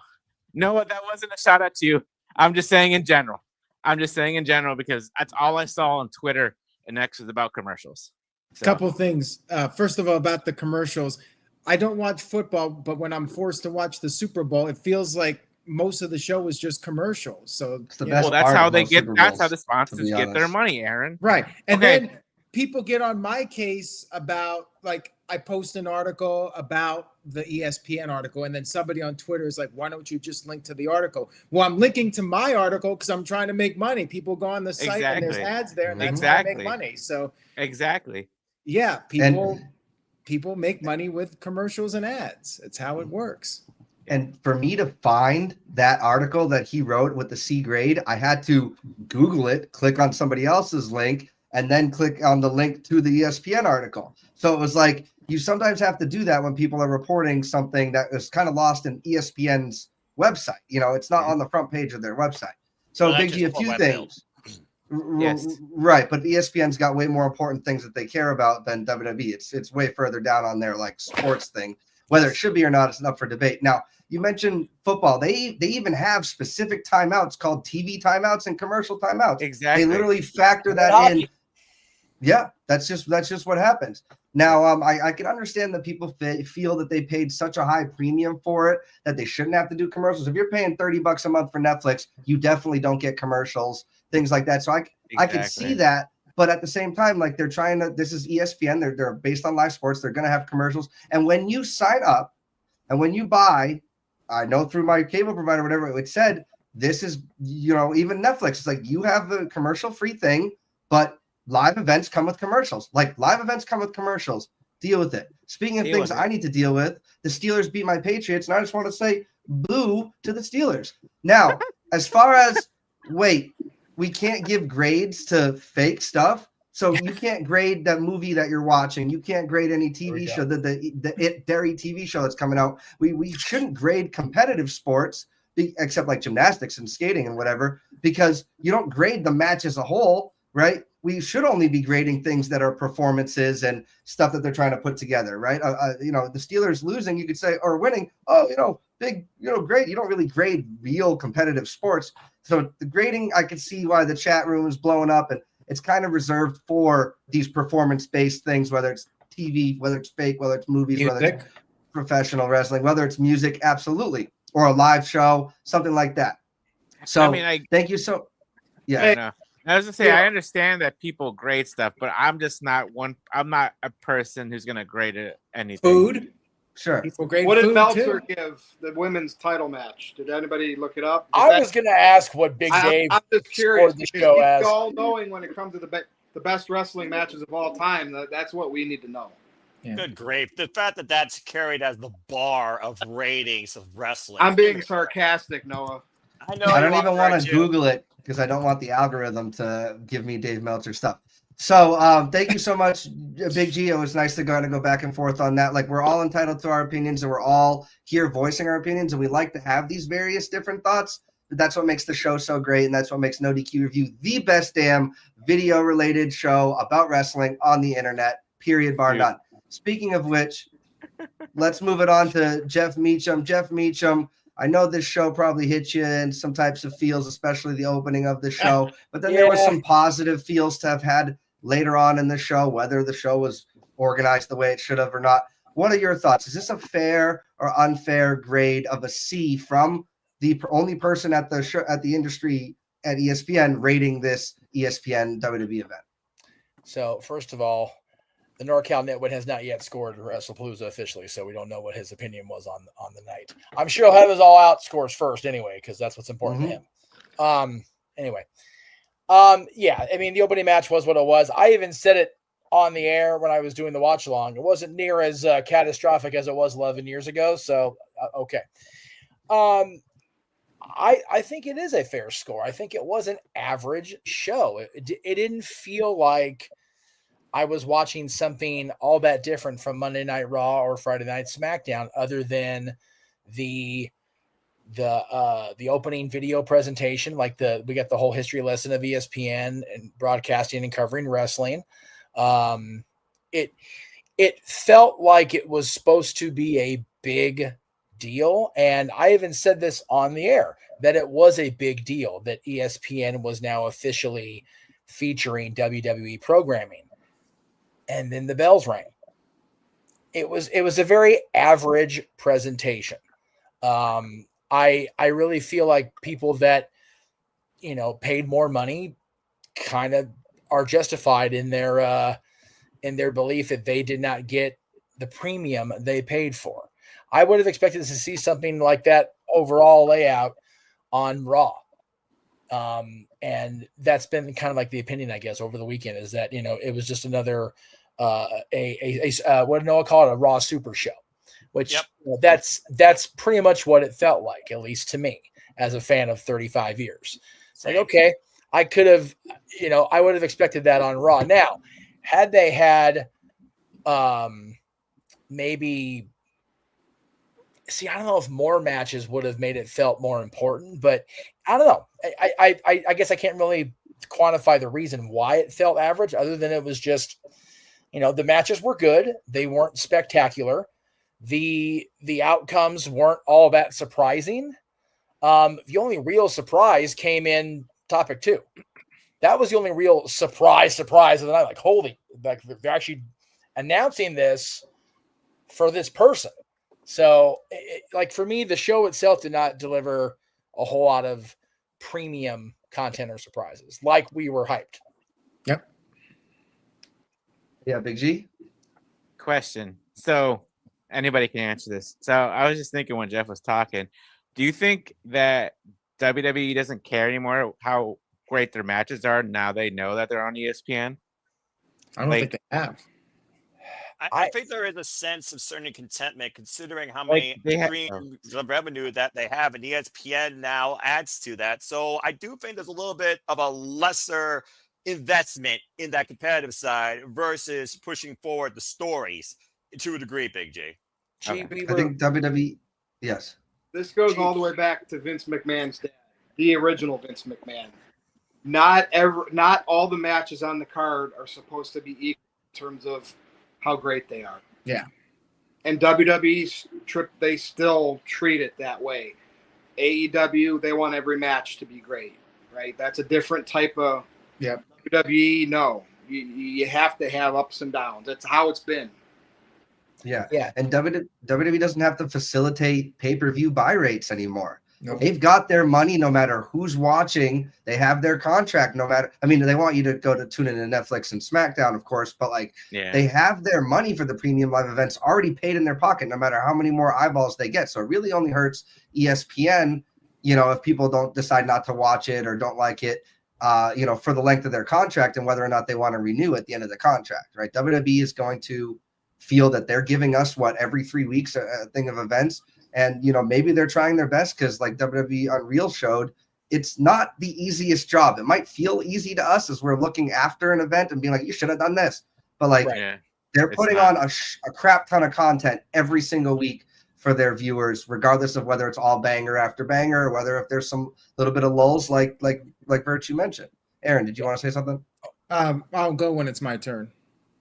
Noah, that wasn't a shout out to you. I'm just saying in general. Because that's all I saw on Twitter and X was about commercials. So. Couple things. First of all, about the commercials. I don't watch football, but when I'm forced to watch the Super Bowl, it feels like most of the show was just commercials. So It's the best. Well, that's part how of they most get. Super That's how Bowls, the sponsors get their honest. money, Aaron. right, and Okay. then people get on my case about, like, I post an article about the ESPN article, and then somebody on Twitter is like, why don't you just link to the article? Well, I'm linking to my article because I'm trying to make money. People go on the site and there's ads there, and that's how I make money. So exactly. yeah, people make money with commercials and ads. It's how it works. And for me to find that article that he wrote with the C grade, I had to Google it, click on somebody else's link, and then click on the link to the ESPN article. So it was like, you sometimes have to do that when people are reporting something that is kind of lost in ESPN's website. It's not on the front page of their website. So Big G, a few things. Yes. Right, but ESPN's got way more important things that they care about than WWE. It's way further down on their like sports thing. Whether it should be or not, it's up for debate. Now, you mentioned football. They even have specific timeouts called TV timeouts and commercial timeouts. Exactly. They literally factor that in. Yeah, that's just what happens. Now, I can understand that people feel that they paid such a high premium for it that they shouldn't have to do commercials. If you're paying $30 a month for Netflix, you definitely don't get commercials, things like that. So I can see that. But at the same time, like, they're trying to, this is ESPN. They're based on live sports. They're going to have commercials. And when you sign up and when you buy, I know through my cable provider, whatever, it said, this is, even Netflix. It's like, you have the commercial free thing, but live events come with commercials. Like, live events come with commercials. Deal with it. Speaking of things I need to deal with, the Steelers beat my Patriots, and I just want to say boo to the Steelers. Now, as far as, we can't give grades to fake stuff. So you can't grade that movie that you're watching. You can't grade any TV show, the Dairy TV show that's coming out. We shouldn't grade competitive sports, except like gymnastics and skating and whatever, because you don't grade the match as a whole, right? We should only be grading things that are performances and stuff that they're trying to put together, right? The Steelers losing, you could say, or winning, great. You don't really grade real competitive sports. So the grading, I can see why the chat room is blowing up, and it's kind of reserved for these performance-based things, whether it's TV, whether it's fake, whether it's movies, whether it's professional wrestling, whether it's music, absolutely, or a live show, something like that. So thank you. So yeah. I was gonna say, I understand that people grade stuff, but I'm just not I'm not a person who's gonna grade anything. Food. Sure. What did Meltzer give the women's title match? Did anybody look it up? I was going to ask what Big Dave I'm just curious. the show as. All knowing when it comes to the best wrestling matches of all time, that's what we need to know. Yeah. Good grief. The fact that that's carried as the bar of ratings of wrestling. I'm being sarcastic, Noah. I don't even want to Google it because I don't want the algorithm to give me Dave Meltzer stuff. So thank you so much, Big G. It was nice to go back and forth on that. Like, we're all entitled to our opinions, and we're all here voicing our opinions, and we like to have these various different thoughts. But that's what makes the show so great, and that's what makes NoDQ Review the best damn video-related show about wrestling on the internet, period, bar none. Speaking of which, let's move it on to Jeff Meacham. Jeff Meacham, I know this show probably hit you in some types of feels, especially the opening of the show, but then there was some positive feels to have had later on in the show, whether the show was organized the way it should have or not. What are your thoughts? Is this a fair or unfair grade of a C from the only person at the show, at the industry at ESPN rating this ESPN WWE event? So first of all, the NorCal Nitwit has not yet scored Wrestlepalooza officially, so we don't know what his opinion was on the night. I'm sure he'll have his all-out scores first anyway, because that's what's important to him. Anyway. Yeah, I mean, the opening match was what it was. I even said it on the air when I was doing the watch along. It wasn't near as catastrophic as it was 11 years ago. So, okay. I think it is a fair score. I think it was an average show. It didn't feel like I was watching something all that different from Monday Night Raw or Friday Night SmackDown, other than the opening video presentation. Like we got the whole history lesson of ESPN and broadcasting and covering wrestling. It felt like it was supposed to be a big deal, and I even said this on the air that it was a big deal that ESPN was now officially featuring WWE programming. And then the bells rang. It was a very average presentation. I really feel like people that, you know, paid more money kind of are justified in their belief that they did not get the premium they paid for. I would have expected to see something like that overall layout on Raw. And that's been kind of like the opinion, I guess, over the weekend, is that, you know, it was just another what do Noah call it, a Raw Super Show, which you know, that's pretty much what it felt like, at least to me, as a fan of 35 years. It's like, okay, I could have, you know, I would have expected that on Raw. Now, had they had maybe, see, I don't know if more matches would have made it felt more important, but I don't know. I guess I can't really quantify the reason why it felt average, other than it was just, you know, the matches were good. They weren't spectacular. The outcomes weren't all that surprising. The only real surprise came in topic 2. That was the only real surprise of the night. Like, holy, like, they're actually announcing this for this person. So, like, for me, the show itself did not deliver a whole lot of premium content or surprises like we were hyped. Yep. Yeah, Big G. Question. So anybody can answer this. So I was just thinking when Jeff was talking, do you think that WWE doesn't care anymore how great their matches are now they know that they're on ESPN? I don't think they have. I think there is a sense of certain contentment considering how many streams of revenue that they have, and ESPN now adds to that. So I do think there's a little bit of a lesser investment in that competitive side versus pushing forward the stories to a degree, Big G. I think WWE, yes. This goes all the way back to Vince McMahon's dad, the original Vince McMahon. Not all the matches on the card are supposed to be equal in terms of how great they are. Yeah. And WWE's they still treat it that way. AEW, they want every match to be great, right? That's a different type of. Yep. WWE, no. You have to have ups and downs. That's how it's been. Yeah. And WWE doesn't have to facilitate pay-per-view buy rates anymore. Nope. They've got their money no matter who's watching. They have their contract no matter. I mean, they want you to go to tune in to Netflix and SmackDown, of course, but like they have their money for the premium live events already paid in their pocket, no matter how many more eyeballs they get. So it really only hurts ESPN, you know, if people don't decide not to watch it or don't like it, you know, for the length of their contract and whether or not they want to renew at the end of the contract, right? WWE is going to feel that they're giving us every 3 weeks a thing of events. And, you know, maybe they're trying their best because like WWE Unreal showed, it's not the easiest job. It might feel easy to us as we're looking after an event and being like, you should have done this. But like they're putting on a crap ton of content every single week for their viewers, regardless of whether it's all banger after banger or whether if there's some little bit of lulls like Virtue mentioned. Aaron, did you want to say something? I'll go when it's my turn.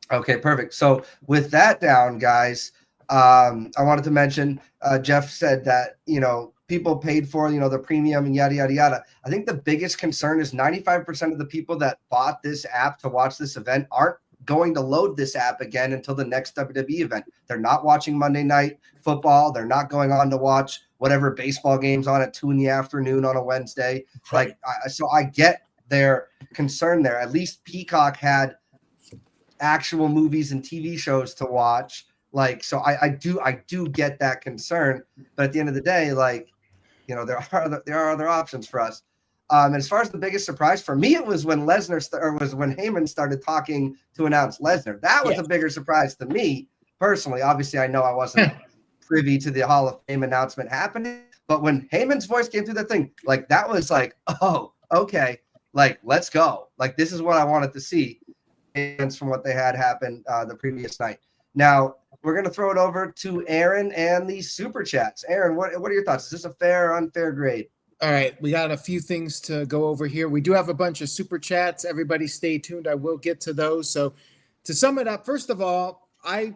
Okay, perfect. So with that down, guys, I wanted to mention, Jeff said that, you know, people paid for, you know, the premium and yada, yada, yada. I think the biggest concern is 95% of the people that bought this app to watch this event aren't going to load this app again until the next WWE event. They're not watching Monday Night Football. They're not going on to watch whatever baseball games on at 2 p.m. on a Wednesday. Like, so I get their concern there. At least Peacock had actual movies and TV shows to watch. Like, so I do get that concern, but at the end of the day, like, you know, there are other options for us. And as far as the biggest surprise for me, it was when when Heyman started talking to announce Lesnar. That was a bigger surprise to me personally. Obviously, I know I wasn't privy to the Hall of Fame announcement happening, but when Heyman's voice came through that thing, like that was like, oh, okay, like let's go. Like this is what I wanted to see. chance from what they had happen the previous night. Now, we're going to throw it over to Aaron and the Super Chats. Aaron, what are your thoughts? Is this a fair or unfair grade? All right, we got a few things to go over here. We do have a bunch of Super Chats. Everybody stay tuned. I will get to those. So to sum it up, first of all, I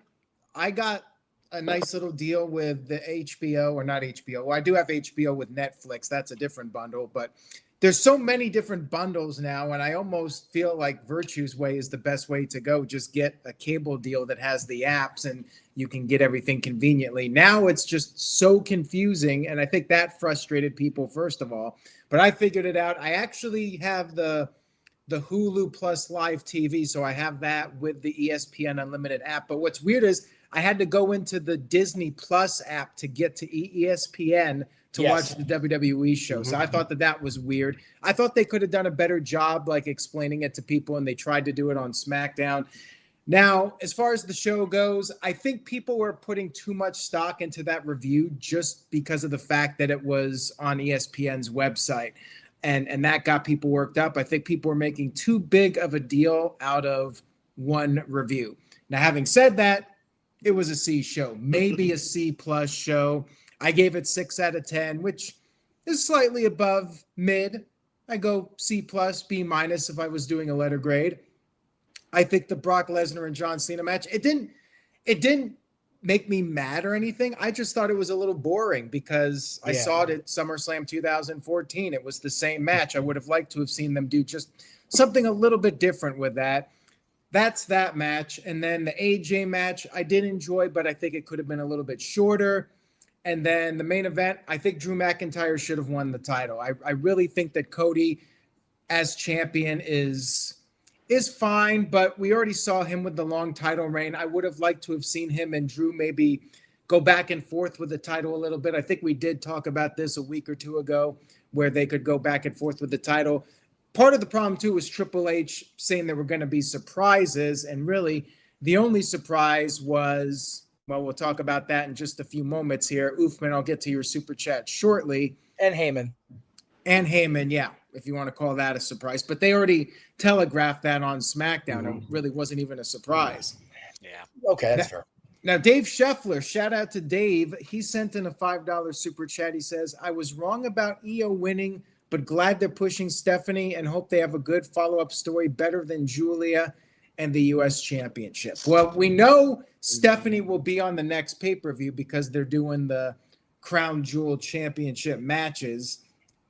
got a nice little deal with the HBO, or not HBO. Well, I do have HBO with Netflix. That's a different bundle, but there's so many different bundles now, and I almost feel like Virtue's way is the best way to go. Just get a cable deal that has the apps, and you can get everything conveniently. Now it's just so confusing, and I think that frustrated people, first of all. But I figured it out. I actually have the Hulu Plus Live TV, so I have that with the ESPN Unlimited app. But what's weird is I had to go into the Disney Plus app to get to ESPN to watch the WWE show. So I thought that was weird. I thought they could have done a better job like explaining it to people, and they tried to do it on SmackDown. Now, as far as the show goes, I think people were putting too much stock into that review just because of the fact that it was on ESPN's website. And that got people worked up. I think people were making too big of a deal out of one review. Now, having said that, it was a C show, maybe a C plus show. I gave it 6 out of 10, which is slightly above mid. I go C plus, B minus if I was doing a letter grade. I think the Brock Lesnar and John Cena match, it didn't make me mad or anything. I just thought it was a little boring because I saw it at SummerSlam 2014. It was the same match. I would have liked to have seen them do just something a little bit different with that. That's that match. And then the AJ match, I did enjoy, but I think it could have been a little bit shorter. And then the main event, I think Drew McIntyre should have won the title. I really think that Cody as champion is fine, but we already saw him with the long title reign. I would have liked to have seen him and Drew maybe go back and forth with the title a little bit. I think we did talk about this a week or two ago where they could go back and forth with the title. Part of the problem, too, was Triple H saying there were going to be surprises, and really the only surprise was, well, we'll talk about that in just a few moments here. Oofman, I'll get to your Super Chat shortly. And Heyman. And Heyman, yeah, if you want to call that a surprise. But they already telegraphed that on SmackDown. It really wasn't even a surprise. Yeah. Okay, that's fair. Now, Dave Scheffler, shout out to Dave. He sent in a $5 Super Chat. He says, I was wrong about Io winning, but glad they're pushing Stephanie and hope they have a good follow-up story better than Julia and the U.S. Championship. Well, we know Stephanie will be on the next pay-per-view because they're doing the Crown Jewel Championship matches.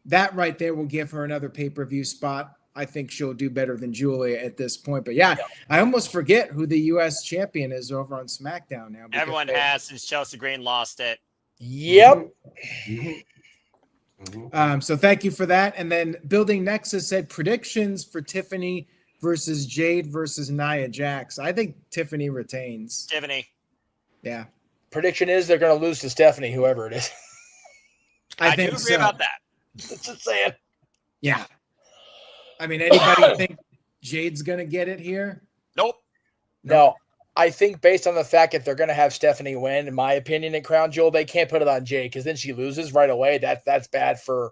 That right there will give her another pay-per-view spot. I think she'll do better than Julia at this point. But, yeah, I almost forget who the U.S. champion is over on SmackDown now. Everyone has since Chelsea Green lost it. Yep. So thank you for that. And then Building Nexus said predictions for Tiffany versus Jade versus Nia Jax. I think Tiffany retains. Tiffany. Yeah. Prediction is they're going to lose to Stephanie, whoever it is. I do think agree about that. Just saying. Yeah. I mean, anybody think Jade's going to get it here? Nope. No. I think based on the fact that they're going to have Stephanie win, in my opinion, at Crown Jewel, they can't put it on Jade because then she loses right away. That's bad for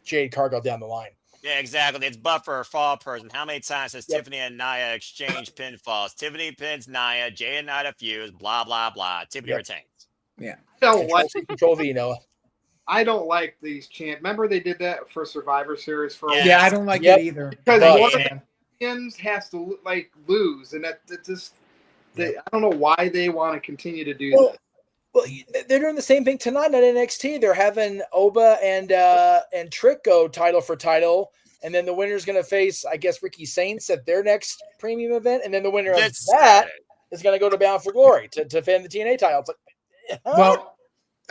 Jade Cargill down the line. Yeah, exactly. It's buffer or fall person. How many times has Tiffany and Nia exchanged pinfalls? Tiffany pins Nia, Jade and Nia fuse, blah, blah, blah. Tiffany retains. Yeah. Control V, Noah. I don't like these chants. Remember they did that for Survivor Series for Yeah, I don't like it either. because Oh, one of the champions has to lose, and that just I don't know why they want to continue to do that. Well, they're doing the same thing tonight at NXT. They're having Oba and Trick go title for title, and then the winner's going to face, I guess, Ricky Saints at their next premium event, and then the winner of that is going to go to Bound for Glory to defend the TNA title. It's like, well,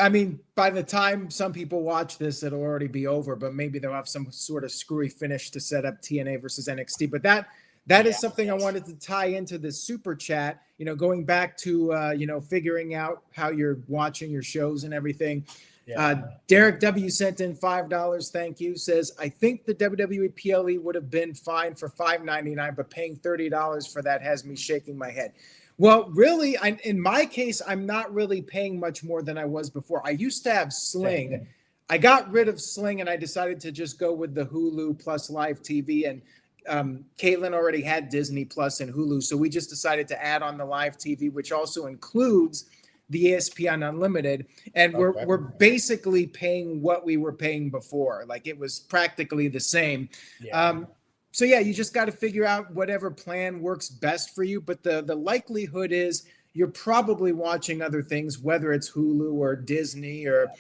I mean, by the time some people watch this, it'll already be over, but maybe they'll have some sort of screwy finish to set up TNA versus NXT. But that is something I wanted to tie into this Super Chat, going back to, figuring out how you're watching your shows and everything. Yeah. Derek W. sent in $5. Thank you. Says, I think the WWE PLE would have been fine for $5.99, but paying $30 for that has me shaking my head. Well, really, in my case, I'm not really paying much more than I was before. I used to have Sling. I got rid of Sling, and I decided to just go with the Hulu plus Live TV. And Caitlin already had Disney Plus and Hulu, so we just decided to add on the live TV, which also includes the ESPN Unlimited, and we're basically paying what we were paying before. Like, it was practically the same. Yeah. So yeah, you just got to figure out whatever plan works best for you. But the likelihood is you're probably watching other things, whether it's Hulu or Disney or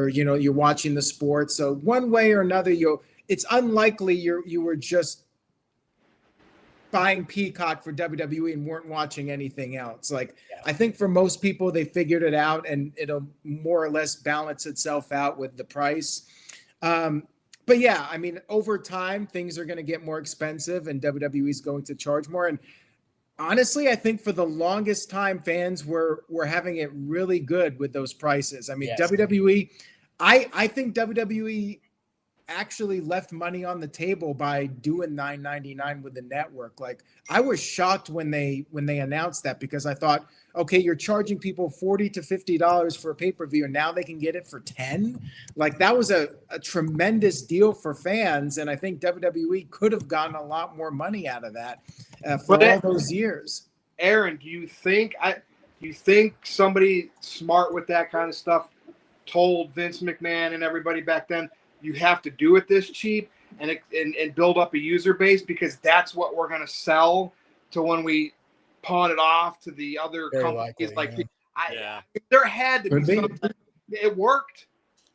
you're watching the sports. So one way or another, it's unlikely you were just buying Peacock for WWE and weren't watching anything else. Like, I think for most people, they figured it out, and it'll more or less balance itself out with the price. But yeah, I mean, over time, things are going to get more expensive, and WWE is going to charge more. And honestly, I think for the longest time, fans were having it really good with those prices. I mean, Yes. WWE, I think WWE actually left money on the table by doing $9.99 with the network. Like, I was shocked when they announced that, because I thought, okay, you're charging people $40 to $50 for a pay-per-view, and now they can get it for $10. Like, that was a tremendous deal for fans, and I think WWE could have gotten a lot more money out of that for all those years. Aaron, do you think somebody smart with that kind of stuff told Vince McMahon and everybody back then, you have to do it this cheap and build up a user base, because that's what we're going to sell to when we pawn it off to the other companies? There had to be something. It worked,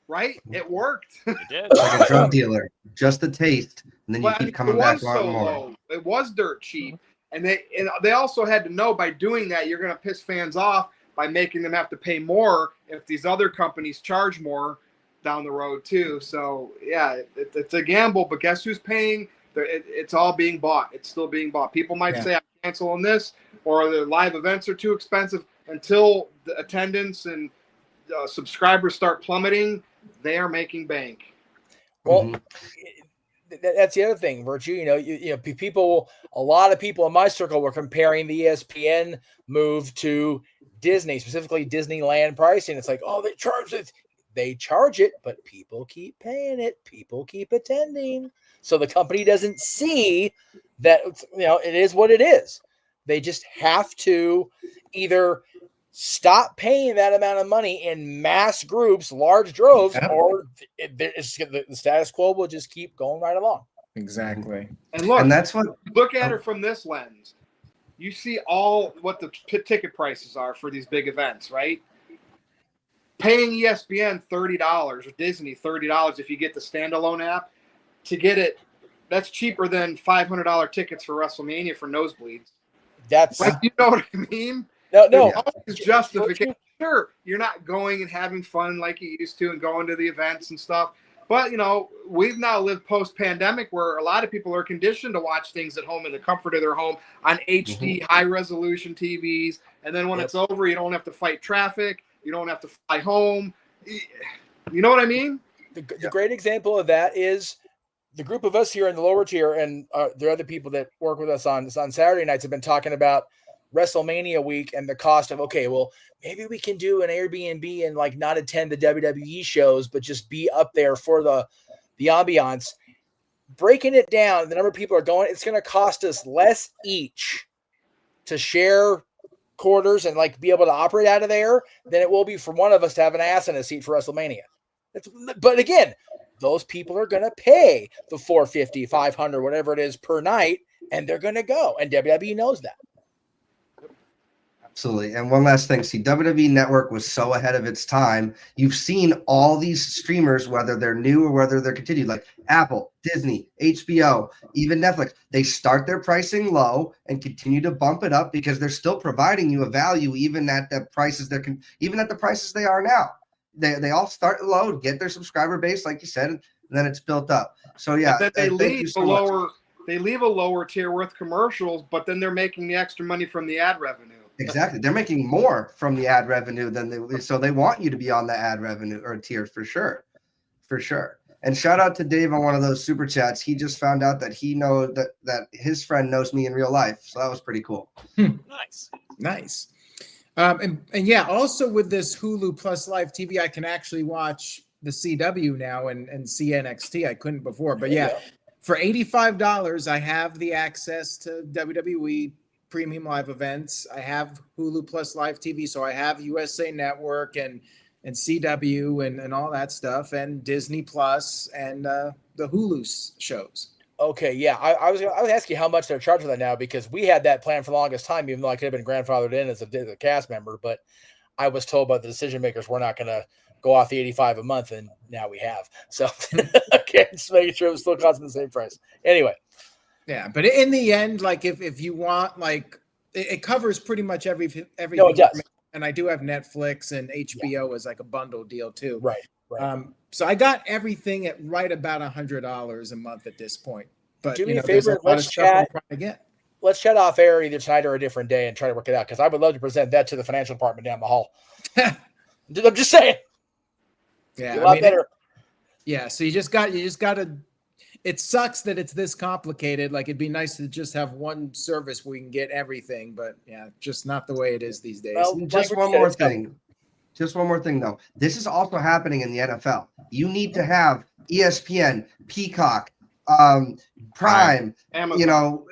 right? It worked. It did. Like a drug dealer, just a taste, and then you keep coming back wanting more. Low. It was dirt cheap, and they also had to know, by doing that, you're going to piss fans off by making them have to pay more if these other companies charge more down the road too. So yeah, it's a gamble, but guess who's paying? It's all being bought. It's still being bought. People might say, I'm canceling this, or the live events are too expensive. Until the attendance and subscribers start plummeting, they are making bank. Well, that's the other thing, Virtue. A lot of people in my circle were comparing the ESPN move to Disney, specifically Disneyland pricing. It's like, oh, they charge it. They charge it, but people keep paying it. People keep attending. So the company doesn't see that, it is what it is. They just have to either stop paying that amount of money in mass groups, large droves, or the status quo will just keep going right along. Exactly. And look, that's what. Look at it from this lens. You see all what the ticket prices are for these big events, right? Paying ESPN $30 or Disney $30 if you get the standalone app to get it, that's cheaper than $500 tickets for WrestleMania for nosebleeds. That's like, you know what I mean? No. It's justification. Sure, you're not going and having fun like you used to and going to the events and stuff. But, we've now lived post-pandemic where a lot of people are conditioned to watch things at home in the comfort of their home on HD, high-resolution TVs. And then when it's over, you don't have to fight traffic. You don't have to fly home. You know what I mean? The great example of that is the group of us here in the lower tier, and there are other people that work with us on Saturday nights, have been talking about WrestleMania week and the cost of, okay, well, maybe we can do an Airbnb and like not attend the WWE shows, but just be up there for the ambiance. Breaking it down, the number of people are going, it's going to cost us less each to share quarters and like be able to operate out of there than it will be for one of us to have an ass in a seat for WrestleMania. But again, those people are going to pay the $450, $500, whatever it is per night, and they're going to go. And WWE knows that. Absolutely. And one last thing. See, WWE Network was so ahead of its time. You've seen all these streamers, whether they're new or whether they're continued, like Apple, Disney, HBO, even Netflix. They start their pricing low and continue to bump it up because they're still providing you a value, even at the prices they are now. They all start low, get their subscriber base, like you said, and then it's built up. So yeah, they leave a lower tier with commercials, but then they're making the extra money from the ad revenue. Exactly. They're making more from the ad revenue so they want you to be on the ad revenue or tier for sure. For sure. And shout out to Dave on one of those super chats. He just found out that he knows that his friend knows me in real life. So that was pretty cool. Nice. And yeah, also with this Hulu Plus Live TV, I can actually watch the CW now and see NXT. I couldn't before, but yeah, For $85, I have the access to WWE premium live events. I have Hulu Plus Live TV, so I have USA Network and CW and all that stuff, and Disney Plus and the Hulu shows. Okay, yeah. I was asking how much they're charging for that now, because we had that plan for the longest time, even though I could have been grandfathered in as a cast member. But I was told by the decision makers we're not going to go off the $85 a month, and now we have. So okay, just making sure it was still costing the same price. Anyway. Yeah, but in the end, like if you want, like it covers pretty much everything. No, it does. And I do have Netflix and HBO as like a bundle deal too. Right. So I got everything at right about $100 a month at this point. But do me a favor, let's chat off air either tonight or a different day and try to work it out, because I would love to present that to the financial department down the hall. I'm just saying. Yeah, a lot better. So you just got to. It sucks that it's this complicated. Like, it'd be nice to just have one service where we can get everything, but yeah, just not the way it is these days. Well, just one more thing. Just one more thing, though. This is also happening in the NFL. You need to have ESPN, Peacock, Prime, Amazon.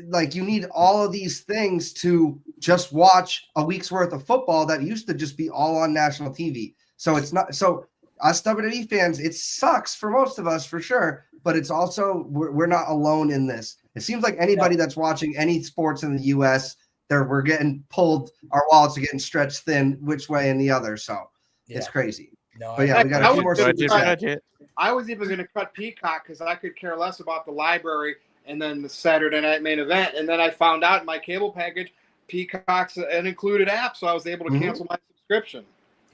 Like you need all of these things to just watch a week's worth of football that used to just be all on national TV. So it's not, so us WWE fans, it sucks for most of us for sure, but it's also, we're not alone in this. It seems like anybody that's watching any sports in the US, we're getting pulled, our wallets are getting stretched thin which way and the other. So it's crazy. No, but yeah, we got a few more. I was even going to cut Peacock because I could care less about the library and then the Saturday Night Main Event. And then I found out in my cable package, Peacock's an included app, so I was able to cancel my subscription.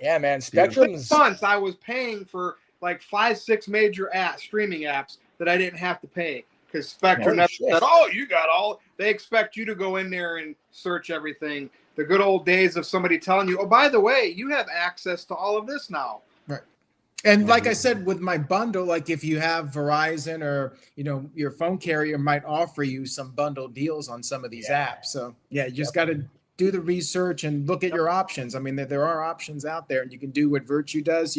Yeah, man. Spectrum's 6 months I was paying for like 5-6 major streaming apps that I didn't have to pay because Spectrum never said, "Oh, you got all." They expect you to go in there and search everything. The good old days of somebody telling you, "Oh, by the way, you have access to all of this now." Right. And like I said, with my bundle, like if you have Verizon or, your phone carrier might offer you some bundle deals on some of these apps. So yeah, you just got to do the research and look at your options. I mean, there are options out there, and you can do what Virtue does,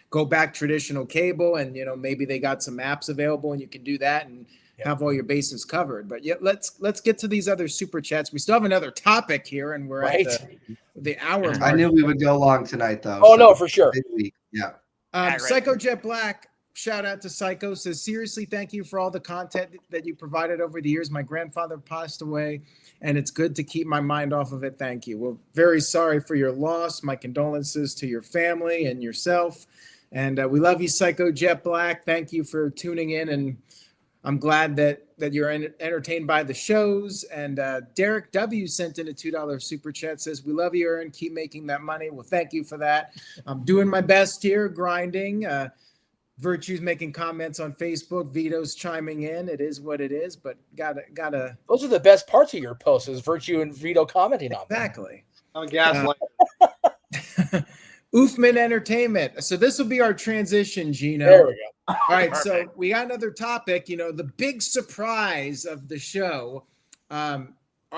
go back traditional cable, and, maybe they got some apps available and you can do that and have all your bases covered. But yeah, let's get to these other super chats. We still have another topic here, and we're at the hour mark. I knew we would go long tonight, though. Oh, no, for sure. Yeah. Psycho Jet Black, shout out to Psycho, says, seriously, thank you for all the content that you provided over the years. My grandfather passed away, and it's good to keep my mind off of it. Thank you. We're very sorry for your loss. My condolences to your family and yourself. And we love you, Psycho Jet Black. Thank you for tuning in, and I'm glad that you're entertained by the shows. And Derek W. sent in a $2 super chat, says, we love you, Aaron. Keep making that money. Well, thank you for that. I'm doing my best here, grinding. Virtue's making comments on Facebook. Vito's chiming in. It is what it is, but gotta. Those are the best parts of your posts, is Virtue and Vito commenting on them. Exactly. I'm gaslighting. Oofman Entertainment. So this will be our transition, Gino. There we go. All right, so we got another topic. The big surprise of the show. Are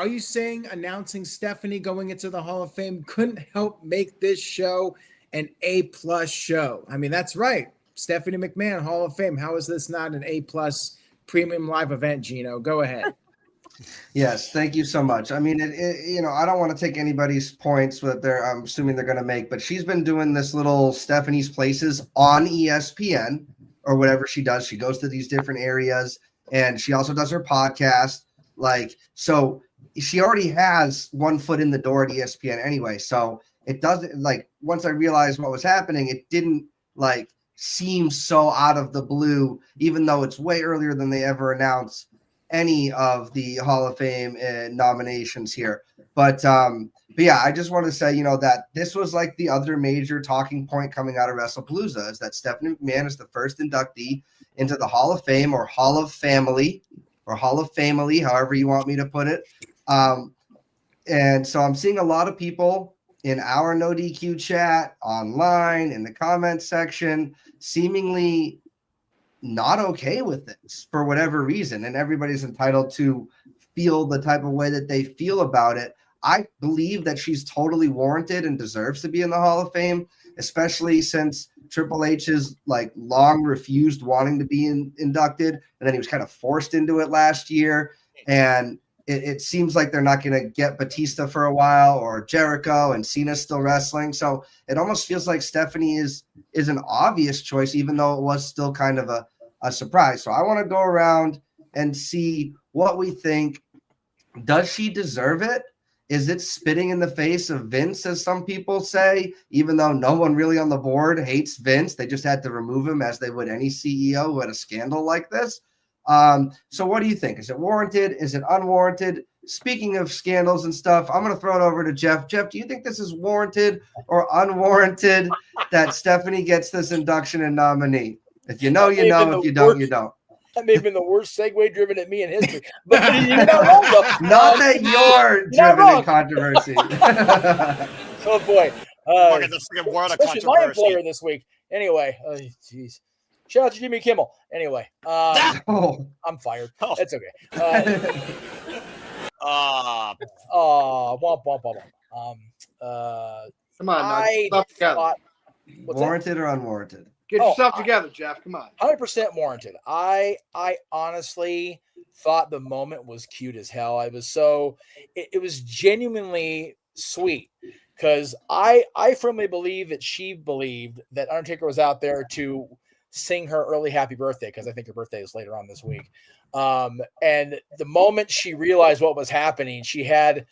you saying announcing Stephanie going into the Hall of Fame couldn't help make this show an A+ show? I mean, that's right. Stephanie McMahon, Hall of Fame. How is this not an A+ premium live event, Gino? Go ahead. Yes, thank you so much. I mean, I don't want to take anybody's points that I'm assuming they're going to make, but she's been doing this little Stephanie's Places on ESPN or whatever she does. She goes to these different areas, and she also does her podcast. So she already has one foot in the door at ESPN anyway. So it doesn't, once I realized what was happening, it didn't seem so out of the blue, even though it's way earlier than they ever announced any of the Hall of Fame nominations here. But yeah, I just want to say, that this was the other major talking point coming out of Wrestlepalooza, is that Stephanie McMahon is the first inductee into the Hall of Fame, or Hall of Family, or Hall of Family, however you want me to put it. And so I'm seeing a lot of people in our NoDQ chat, online, in the comments section, seemingly not okay with this for whatever reason, and everybody's entitled to feel the type of way that they feel about it. I believe that she's totally warranted and deserves to be in the Hall of Fame, especially since Triple H has like long refused wanting to be inducted, and then he was kind of forced into it last year. And it seems like they're not going to get Batista for a while, or Jericho, and Cena's still wrestling. So it almost feels like Stephanie is an obvious choice, even though it was still kind of a surprise. So I want to go around and see what we think. Does she deserve it? Is it spitting in the face of Vince, as some people say, even though no one really on the board hates Vince? They just had to remove him as they would any CEO who had a scandal like this. So what do you think? Is it warranted? Is it unwarranted? Speaking of scandals and stuff, I'm going to throw it over to Jeff. Jeff, do you think this is warranted or unwarranted that Stephanie gets this induction and nominee? If you know, you know. If you don't, you don't. That may have been the worst segue driven at me in history. But you're not wrong, though. Not that you're driven in controversy. Oh, boy. Look at this word of Especially my controversy. employer this week. Anyway, jeez. Shout out to Jimmy Kimmel. Anyway, I'm fired. Oh. That's okay. Womp, womp, womp. Come on, I stop together. thought, Warranted or unwarranted? Get yourself together, Jeff. Come on. 100% warranted. I honestly thought the moment was cute as hell. I was so it was genuinely sweet, because I firmly believe that she believed that Undertaker was out there to sing her early happy birthday, because I think her birthday is later on this week. And the moment she realized what was happening, she had,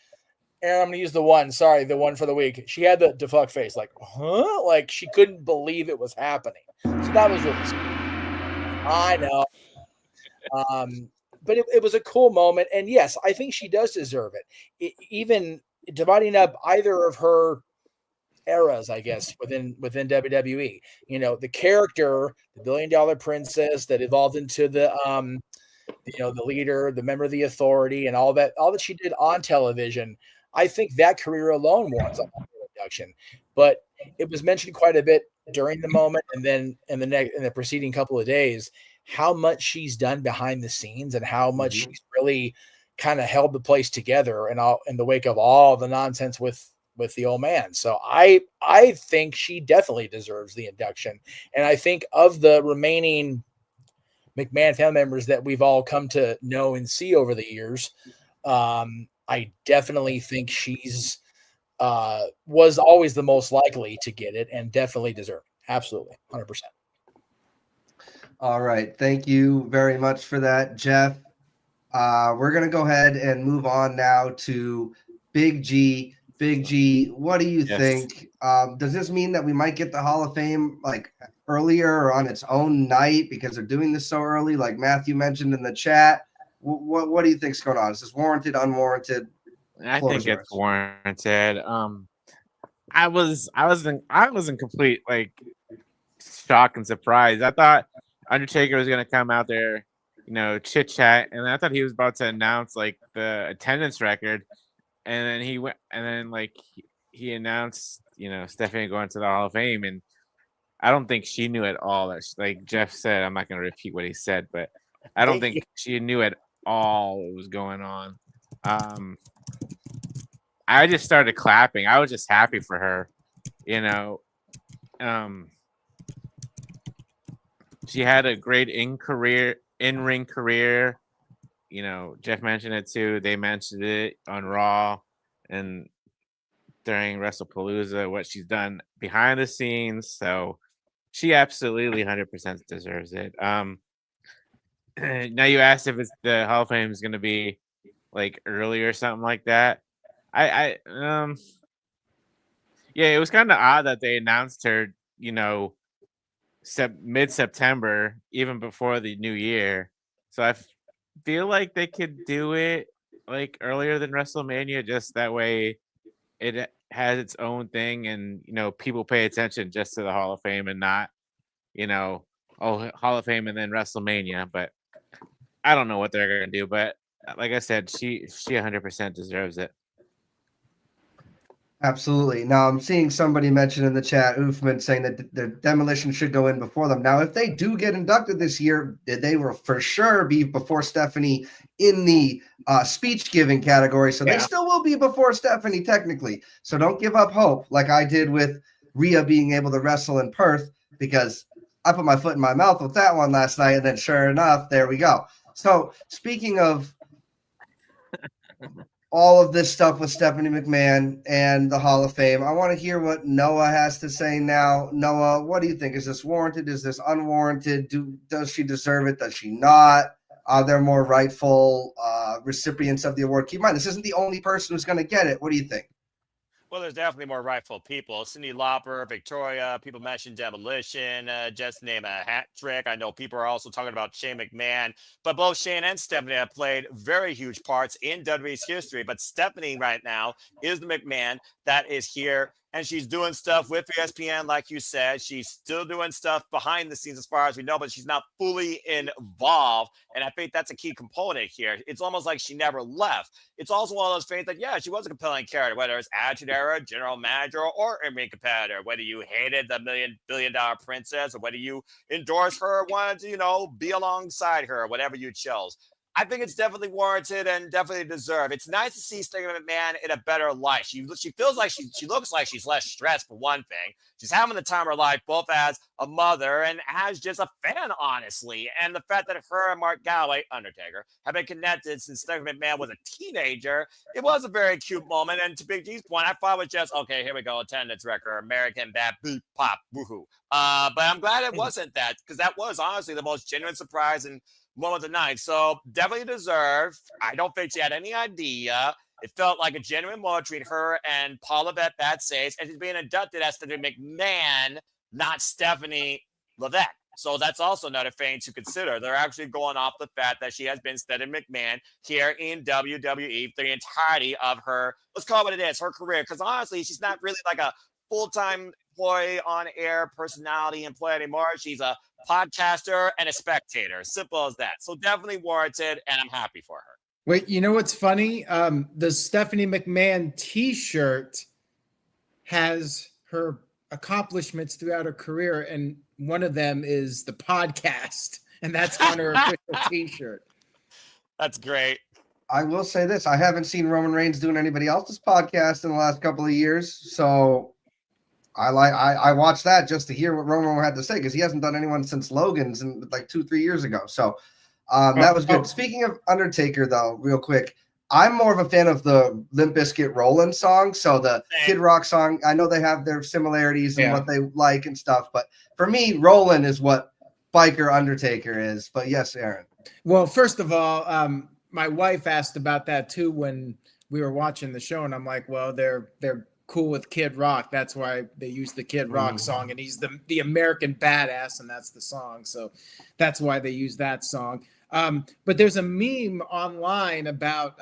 and I'm going to use the one for the week. She had the fuck face, like, huh? Like she couldn't believe it was happening. So that was really sweet. I know. But it was a cool moment. And yes, I think she does deserve it. Even dividing up either of her eras, I guess, within WWE, you know, the character, the $1 billion princess that evolved into the, the leader, the member of the authority, and all that she did on television. I think that career alone warrants a induction, but it was mentioned quite a bit during the moment, and then in the preceding couple of days, how much she's done behind the scenes and how much she's really kind of held the place together in the wake of all the nonsense with the old man. So I think she definitely deserves the induction, and I think of the remaining McMahon family members that we've all come to know and see over the years, I definitely think she's was always the most likely to get it and definitely deserved. Absolutely. 100%. All right. Thank you very much for that, Jeff. We're going to go ahead and move on now to Big G. Big G, what do you think? Does this mean that we might get the Hall of Fame like earlier or on its own night because they're doing this so early, like Matthew mentioned in the chat? What do you think's going on? Is this warranted, unwarranted? I think it's warranted. I was in complete like shock and surprise. I thought Undertaker was gonna come out there, chit chat, and I thought he was about to announce like the attendance record, and then he went, and then like he announced, Stephanie going to the Hall of Fame, and I don't think she knew at all that, like Jeff said, I'm not gonna repeat what he said, but I don't think she knew at all what was going on. I just started clapping. I was just happy for her, she had a great in-ring career. Jeff mentioned it too. They mentioned it on Raw and during Wrestlepalooza, what she's done behind the scenes. So she absolutely 100% deserves it. Now you asked if it's the Hall of Fame is going to be like early or something like that. Yeah, it was kind of odd that they announced her, mid-September, even before the new year. So I feel like they could do it like earlier than WrestleMania, just that way it has its own thing, and people pay attention just to the Hall of Fame and not, Hall of Fame and then WrestleMania. But I don't know what they're gonna do. But like I said, she 100% deserves it. Absolutely. Now I'm seeing somebody mention in the chat, Oofman, saying that the Demolition should go in before them. Now, if they do get inducted this year, they will for sure be before Stephanie in the speech giving category. So they still will be before Stephanie technically. So don't give up hope like I did with Rhea being able to wrestle in Perth, because I put my foot in my mouth with that one last night, and then sure enough, there we go. So speaking of all of this stuff with Stephanie McMahon and the Hall of Fame, I want to hear what Noah has to say now. Noah, what do you think? Is this warranted? Is this unwarranted? Does she deserve it? Does she not? Are there more rightful recipients of the award? Keep in mind, this isn't the only person who's going to get it. What do you think? Well, there's definitely more rightful people. Cyndi Lauper, Victoria, people mentioned Demolition, just to name a hat trick. I know people are also talking about Shane McMahon, but both Shane and Stephanie have played very huge parts in WWE's history. But Stephanie right now is the McMahon that is here, and she's doing stuff with ESPN, like you said. She's still doing stuff behind the scenes as far as we know, but she's not fully involved. And I think that's a key component here. It's almost like she never left. It's also one of those things that, yeah, she was a compelling character, whether it's Attitude Era, General Manager, or in-ring competitor, whether you hated the billion-dollar princess or whether you endorsed her or wanted to, be alongside her, whatever you chose. I think it's definitely warranted and definitely deserved. It's nice to see Stephanie McMahon in a better light. She feels like she looks like she's less stressed, for one thing. She's having the time of her life, both as a mother and as just a fan, honestly. And the fact that her and Mark Galloway, Undertaker, have been connected since Stephanie McMahon was a teenager, it was a very cute moment. And to Big G's point, I thought it was just, okay, here we go, attendance record, American Bad Boot Pop, woohoo. But I'm glad it wasn't that, because that was honestly the most genuine surprise and moment of the night. So definitely deserved. I don't think she had any idea. It felt like a genuine moment between her and Paula Bad Saves, and she's being inducted as Stephanie McMahon, not Stephanie Levesque. So that's also another thing to consider. They're actually going off the fact that she has been Stephanie McMahon here in WWE for the entirety of her, let's call it what it is, her career. Because honestly, she's not really like a full-time employee, on-air personality employee anymore. She's a podcaster and a spectator. Simple as that. So definitely warranted, and I'm happy for her. Wait, you know what's funny? The Stephanie McMahon t-shirt has her accomplishments throughout her career, and one of them is the podcast, and that's on her official t-shirt. That's great. I will say this. I haven't seen Roman Reigns doing anybody else's podcast in the last couple of years, so I watched that just to hear what Roman had to say, because he hasn't done anyone since Logan's in like 2-3 years ago. So that was good. Speaking of Undertaker, though, real quick, I'm more of a fan of the Limp Bizkit Rollin' song. So the Kid Rock song, I know they have their similarities and what they like and stuff, but for me, Rollin' is what biker Undertaker is. But yes, Aaron. Well, first of all, my wife asked about that too when we were watching the show, and I'm like, well, they're cool with Kid Rock. That's why they use the Kid Rock song, and he's the American badass, and that's the song. So that's why they use that song. But there's a meme online about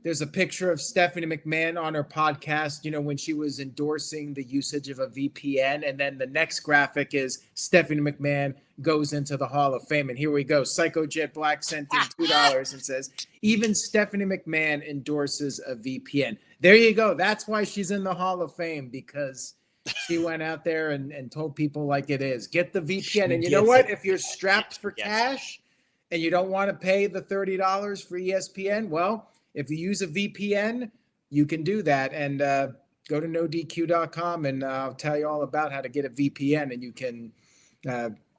there's a picture of Stephanie McMahon on her podcast, when she was endorsing the usage of a VPN. And then the next graphic is Stephanie McMahon goes into the Hall of Fame. And here we go. Psycho Jet Black sent in $2 and says, even Stephanie McMahon endorses a VPN. There you go. That's why she's in the Hall of Fame, because she went out there and told people like it is. Get the VPN. And you know what? If you're strapped for cash and you don't want to pay the $30 for ESPN, well, if you use a VPN, you can do that. And go to NoDQ.com, and I'll tell you all about how to get a VPN, and you can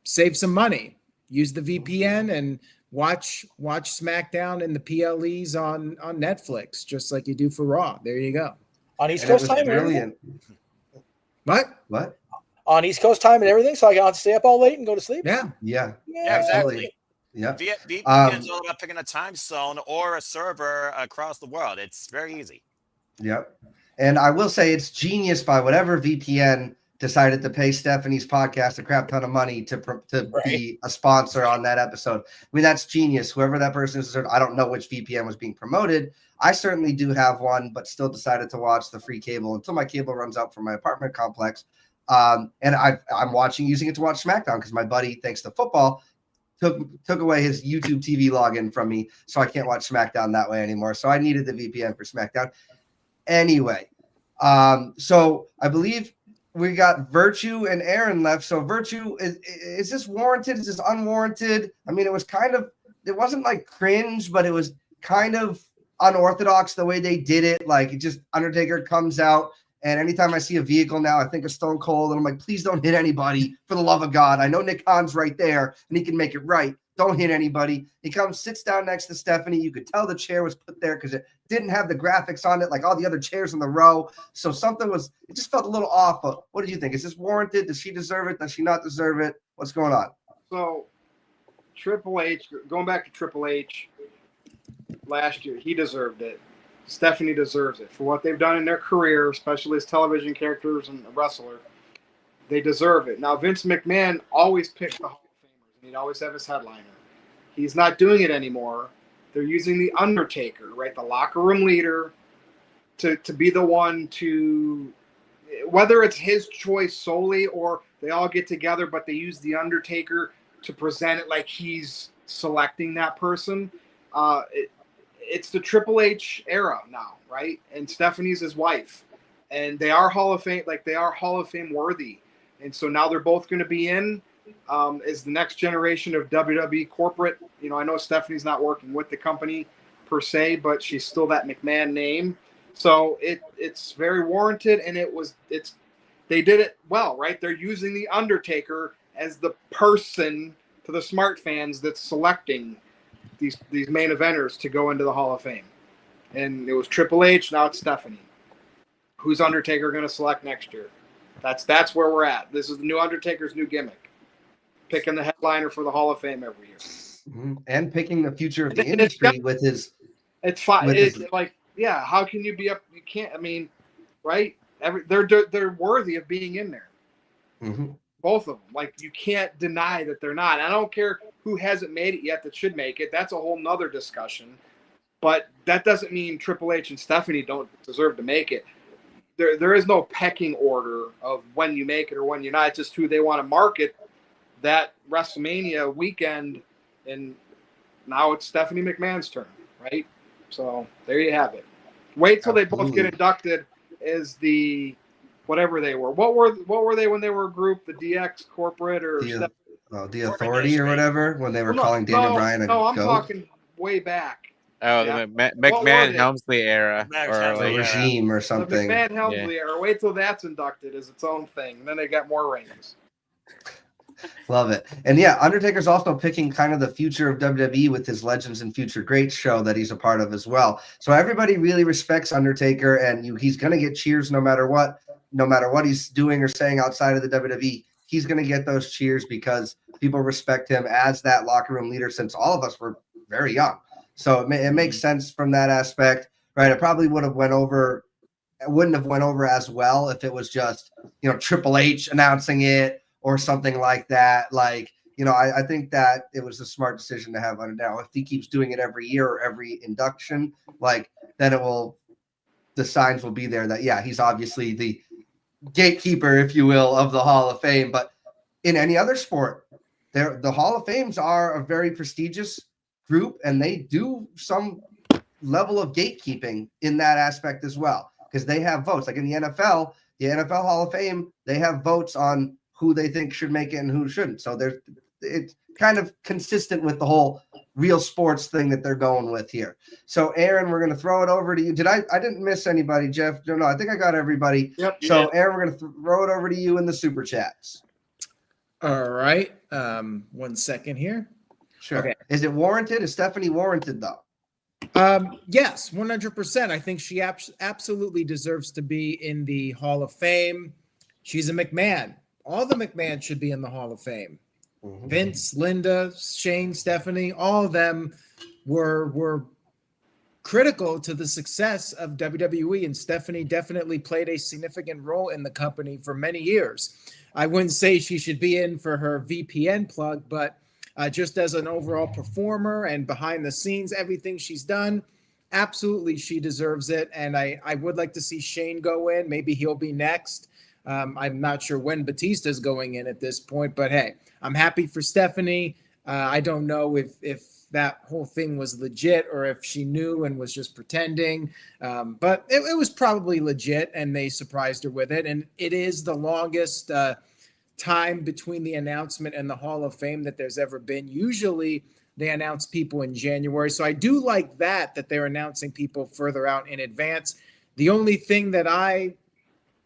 save some money. Use the VPN and watch SmackDown and the PLEs on Netflix, just like you do for Raw. There you go. On East Coast time, brilliant. What? On East Coast time and everything, so I can stay up all late and go to sleep. Yeah, exactly. Yeah. VPN is all about picking a time zone or a server across the world. It's very easy. Yep. And I will say it's genius by whatever VPN decided to pay Stephanie's podcast a crap ton of money to be a sponsor on that episode. I mean, that's genius. Whoever that person is, I don't know which VPN was being promoted. I certainly do have one, but still decided to watch the free cable until my cable runs out from my apartment complex. And I'm using it to watch SmackDown because my buddy, thanks to football, took away his YouTube TV login from me, so I can't watch SmackDown that way anymore. So I needed the VPN for SmackDown. Anyway, so I believe we got Virtue and Aaron left. So Virtue, is this warranted? Is this unwarranted? I mean, it wasn't like cringe, but it was kind of unorthodox the way they did it. Like, it just, Undertaker comes out And anytime I see a vehicle now, I think of Stone Cold, and I'm like, please don't hit anybody for the love of God. I know Nick Khan's right there, and he can make it right. Don't hit anybody. He comes, sits down next to Stephanie. You could tell the chair was put there because it didn't have the graphics on it like all the other chairs in the row. So it just felt a little off. But what do you think? Is this warranted? Does she deserve it? Does she not deserve it? What's going on? So Triple H, going back to Triple H last year, he deserved it. Stephanie deserves it for what they've done in their career, especially as television characters and a wrestler. They deserve it. Now, Vince McMahon always picked the Hall of Famers, and he'd always have his headliner. He's not doing it anymore. They're using the Undertaker, right, the locker room leader, to be the one to, whether it's his choice solely or they all get together, but they use the Undertaker to present it like he's selecting that person. It's the Triple H era now, right? And Stephanie's his wife, and they are Hall of Fame, like they are Hall of Fame worthy. And so now they're both going to be in as the next generation of WWE corporate. You know, I know Stephanie's not working with the company per se, but she's still that McMahon name. So it's very warranted, and they did it well, right? They're using the Undertaker as the person to the smart fans that's selecting these main eventers to go into the Hall of Fame. And it was Triple H, now it's Stephanie. Who's Undertaker going to select next year? That's where we're at. This is the new Undertaker's new gimmick. Picking the headliner for the Hall of Fame every year. Mm-hmm. And picking the future of the industry with his... It's fine. It's like, yeah, how can you be up? You can't, I mean, right? They're worthy of being in there. Mm-hmm. Both of them. Like, you can't deny that they're not. I don't care who hasn't made it yet that should make it. That's a whole nother discussion. But that doesn't mean Triple H and Stephanie don't deserve to make it. There is no pecking order of when you make it or when you're not. It's just who they want to market that WrestleMania weekend. And now it's Stephanie McMahon's turn, right? So there you have it. Wait till they both get inducted as the whatever they were. What were they when they were a group? The DX corporate or the Authority or whatever, when they were calling Daniel Bryan a No, I'm goat? talking way back. Oh, Yeah. the McMahon Helmsley era. The regime or something. The McMahon Helmsley era. Wait till that's inducted as its own thing. And then they got more rings. Love it. And yeah, Undertaker's also picking kind of the future of WWE with his Legends and Future Greats show that he's a part of as well. So everybody really respects Undertaker, and he's going to get cheers no matter what he's doing or saying outside of the WWE. He's going to get those cheers because people respect him as that locker room leader since all of us were very young. So it makes sense from that aspect, right? It probably wouldn't have went over as well if it was just, Triple H announcing it or something like that. Like, I think that it was a smart decision to have now. If he keeps doing it every year or every induction, like, then the signs will be there that, yeah, he's obviously the gatekeeper, if you will, of the Hall of Fame. But in any other sport, the Hall of Fames are a very prestigious group, and they do some level of gatekeeping in that aspect as well, because they have votes. Like in the NFL Hall of Fame, they have votes on who they think should make it and who shouldn't. So it's kind of consistent with the whole real sports thing that they're going with here. So Aaron, we're going to throw it over to you. I didn't miss anybody, Jeff? No, I think I got everybody. Yep. So Aaron, we're going to throw it over to you in the super chats. All right. 1 second here. Sure. Okay. Is it warranted? Is Stephanie warranted though? Yes, 100%. I think she absolutely deserves to be in the Hall of Fame. She's a McMahon. All the McMahons should be in the Hall of Fame. Mm-hmm. Vince, Linda, Shane, Stephanie, all of them were critical to the success of WWE, and Stephanie definitely played a significant role in the company for many years. I wouldn't say she should be in for her VPN plug, but just as an overall performer and behind the scenes, everything she's done, absolutely she deserves it. And I would like to see Shane go in. Maybe he'll be next. I'm not sure when Batista's going in at this point, but hey, I'm happy for Stephanie. I don't know if that whole thing was legit or if she knew and was just pretending, but it was probably legit, and they surprised her with it. And it is the longest time between the announcement and the Hall of Fame that there's ever been. Usually they announce people in January. So I do like that they're announcing people further out in advance. The only thing that I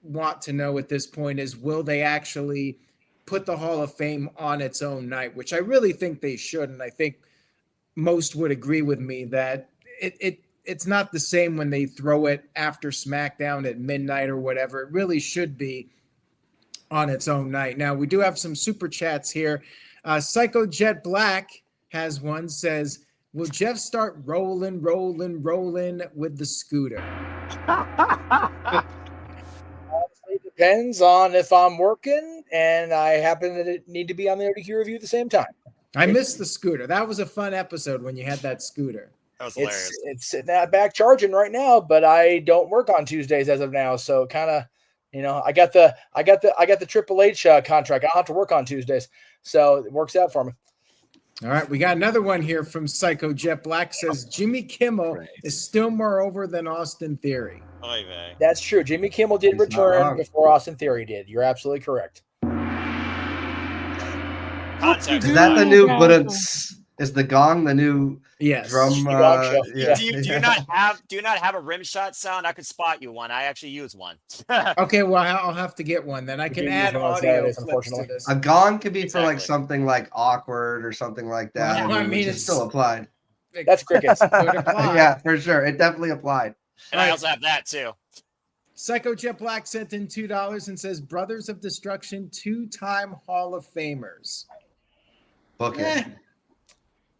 want to know at this point is, will they actually put the Hall of Fame on its own night, which I really think they should. And I think most would agree with me that it's not the same when they throw it after SmackDown at midnight or whatever. It really should be on its own night. Now, we do have some super chats here. Psycho Jet Black has one, says, will Jeff start rolling with the scooter? Honestly, it depends on if I'm working and I happen to need to be on the NoDQ review at the same time. I missed the scooter. That was a fun episode when you had that scooter. That was hilarious. It's sitting out back charging right now, but I don't work on Tuesdays as of now, so kind of, I got the Triple H contract. I don't have to work on Tuesdays, so it works out for me. All right, we got another one here from Psycho Jet Black, says Jimmy Kimmel is still more over than Austin Theory. Oy vey. That's true. Jimmy Kimmel did He's not return wrong. before Austin Theory did. You're absolutely correct. Context. Is that the new? But is the gong the new Yes. drum? Gong show. Yeah. Do you not have a rim shot sound? I could spot you one. I actually use one. Okay, well, I'll have to get one then. I can can add use one on audio Saturdays, clips to unfortunately. this. A gong could be for like Exactly. something like awkward or something like that. Well, I mean, which is it's- still applied. That's crickets. Could apply. Yeah, for sure. It definitely applied. And I also have that too. Psycho Jet Black sent in $2 and says Brothers of Destruction, 2-time Hall of Famers. Book it. Eh,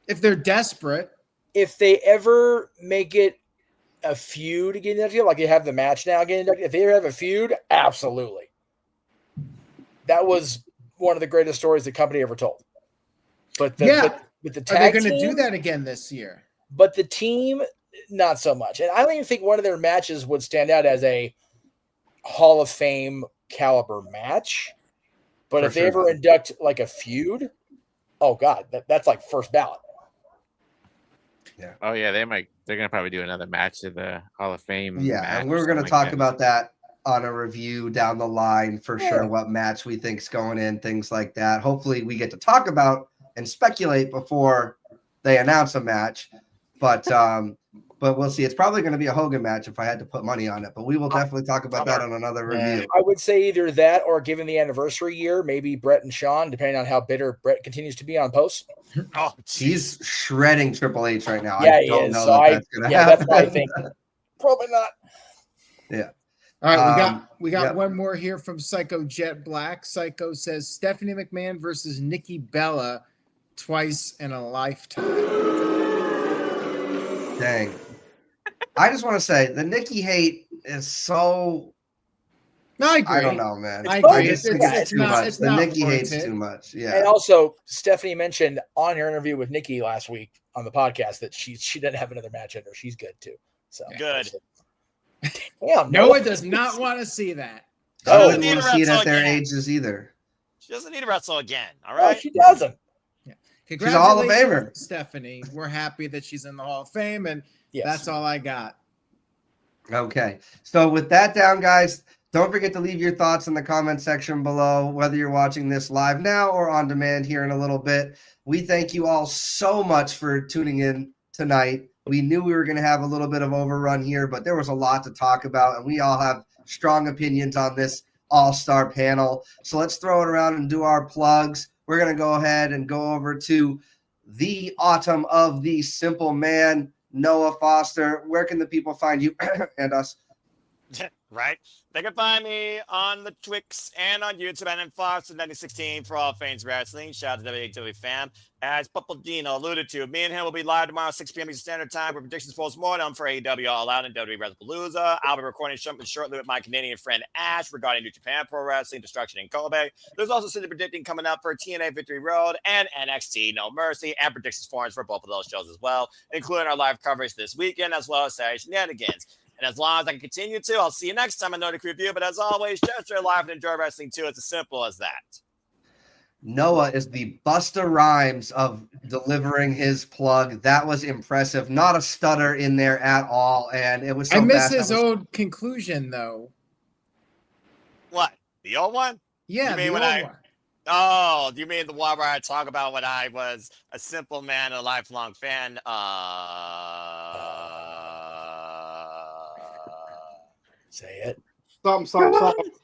if they're desperate. If they ever make it a feud again, like they have the match now again, if they ever have a feud, absolutely. That was one of the greatest stories the company ever told. But the Are they tag going to do team- that again this year? But the team, not so much. And I don't even think one of their matches would stand out as a Hall of Fame caliber match. But For if they sure. ever induct like a feud, oh God, that's like first ballot. Oh yeah, they're gonna probably do another match of the Hall of Fame. Yeah, match and or we're going to something talk like about that on a review down the line for Yeah. sure. What match we think's going in, things like that. Hopefully, we get to talk about and speculate before they announce a match. But we'll see. It's probably going to be a Hogan match if I had to put money on it. But we will definitely talk about that on another review. I would say either that or given the anniversary year, maybe Brett and Sean, depending on how bitter Brett continues to be on posts. Oh, He's shredding Triple H right now. Yeah, I he don't is. know So that's going to that's happen. why I think probably not. All right, we got yep. one more here from Psycho Jet Black. Psycho says Stephanie McMahon versus Nikki Bella twice in a lifetime. Dang. I just want to say the Nikki hate is so. No, I agree. I don't know, man. I It's agree. just It's, think it's too not. much. It's The not Nikki hate's warranted. too much. And Yeah. also, Stephanie mentioned on her interview with Nikki last week on the podcast that she doesn't have another match in her. She's good too. So Good. Damn, Noah does not want to see that. I Oh, wouldn't want to see it wrestle at their again. ages either. She doesn't need to wrestle again. All No, right. she doesn't. She's a Hall of Congratulations, Famer. Stephanie. We're happy that she's in the Hall of Fame, and Yes. that's all I got. Okay. So with that down, guys, don't forget to leave your thoughts in the comment section below, whether you're watching this live now or on demand here in a little bit. We thank you all so much for tuning in tonight. We knew we were going to have a little bit of overrun here, but there was a lot to talk about, and we all have strong opinions on this all-star panel. So let's throw it around and do our plugs. We're going to go ahead and go over to the Autumn of the Simple Man, Noah Foster. Where can the people find you and us? Right. They can find me on the Twix and on YouTube and in Fox in 2016 for all things wrestling. Shout out to WWE fam. As Dino alluded to, me and him will be live tomorrow, 6 p.m. Eastern Standard Time with predictions post-mortem for AEW All Out and WWE Wrestlepalooza. I'll be recording something shortly with my Canadian friend Ash regarding New Japan Pro Wrestling, Destruction in Kobe. There's also something predicting coming up for TNA Victory Road and NXT No Mercy, and predictions forums for both of those shows as well, including our live coverage this weekend as well as Saturday Shenanigans. And as long as I can continue to, I'll see you next time on NoDQ Review. But as always, just stay alive and enjoy wrestling too. It's as simple as that. Noah is the Busta Rhymes of delivering his plug. That was impressive. Not a stutter in there at all. And it was so I miss fast. his I was- old conclusion, though. What? The old one? Yeah, You mean the when old I- one. Oh, do you mean the one where I talk about when I was a simple man and a lifelong fan? Say it. Something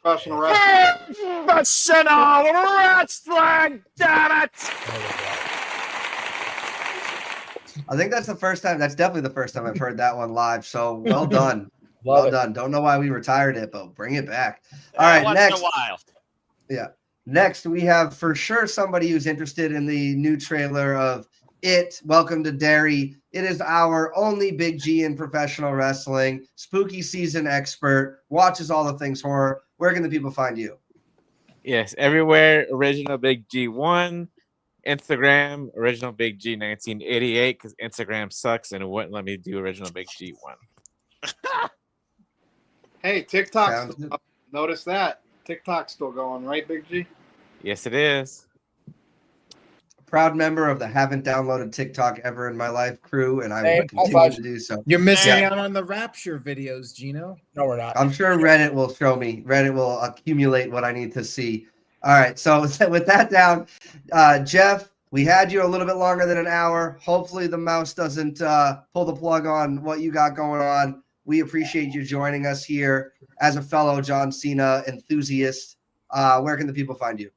professional wrestling. Professional wrestling, damn it! I think that's the first time. That's definitely the first time I've heard that one live. So well done. Love Well it. done. Don't know why we retired it, but bring it back. All right, Once next. in a while. Yeah. Next, we have for sure somebody who's interested in the new trailer of It, Welcome to Derry. It is our only Big G in professional wrestling, spooky season expert, watches all the things horror. Where can the people find you? Yes, everywhere. Original Big G1, Instagram, Original Big G 1988, because Instagram sucks and it wouldn't let me do Original Big G1. Hey, TikTok's Sounds still good. up. Notice that. TikTok's still going, right, Big G? Yes, it is. Proud member of the haven't downloaded TikTok ever in my life crew, and I will Same. continue High to do so. You're missing Yeah. out on the Rapture videos, Gino. No, we're not. I'm sure Reddit will show me. Reddit will accumulate what I need to see. All right. So with that down, Jeff, we had you a little bit longer than an hour. Hopefully the mouse doesn't pull the plug on what you got going on. We appreciate you joining us here as a fellow John Cena enthusiast. Where can the people find you?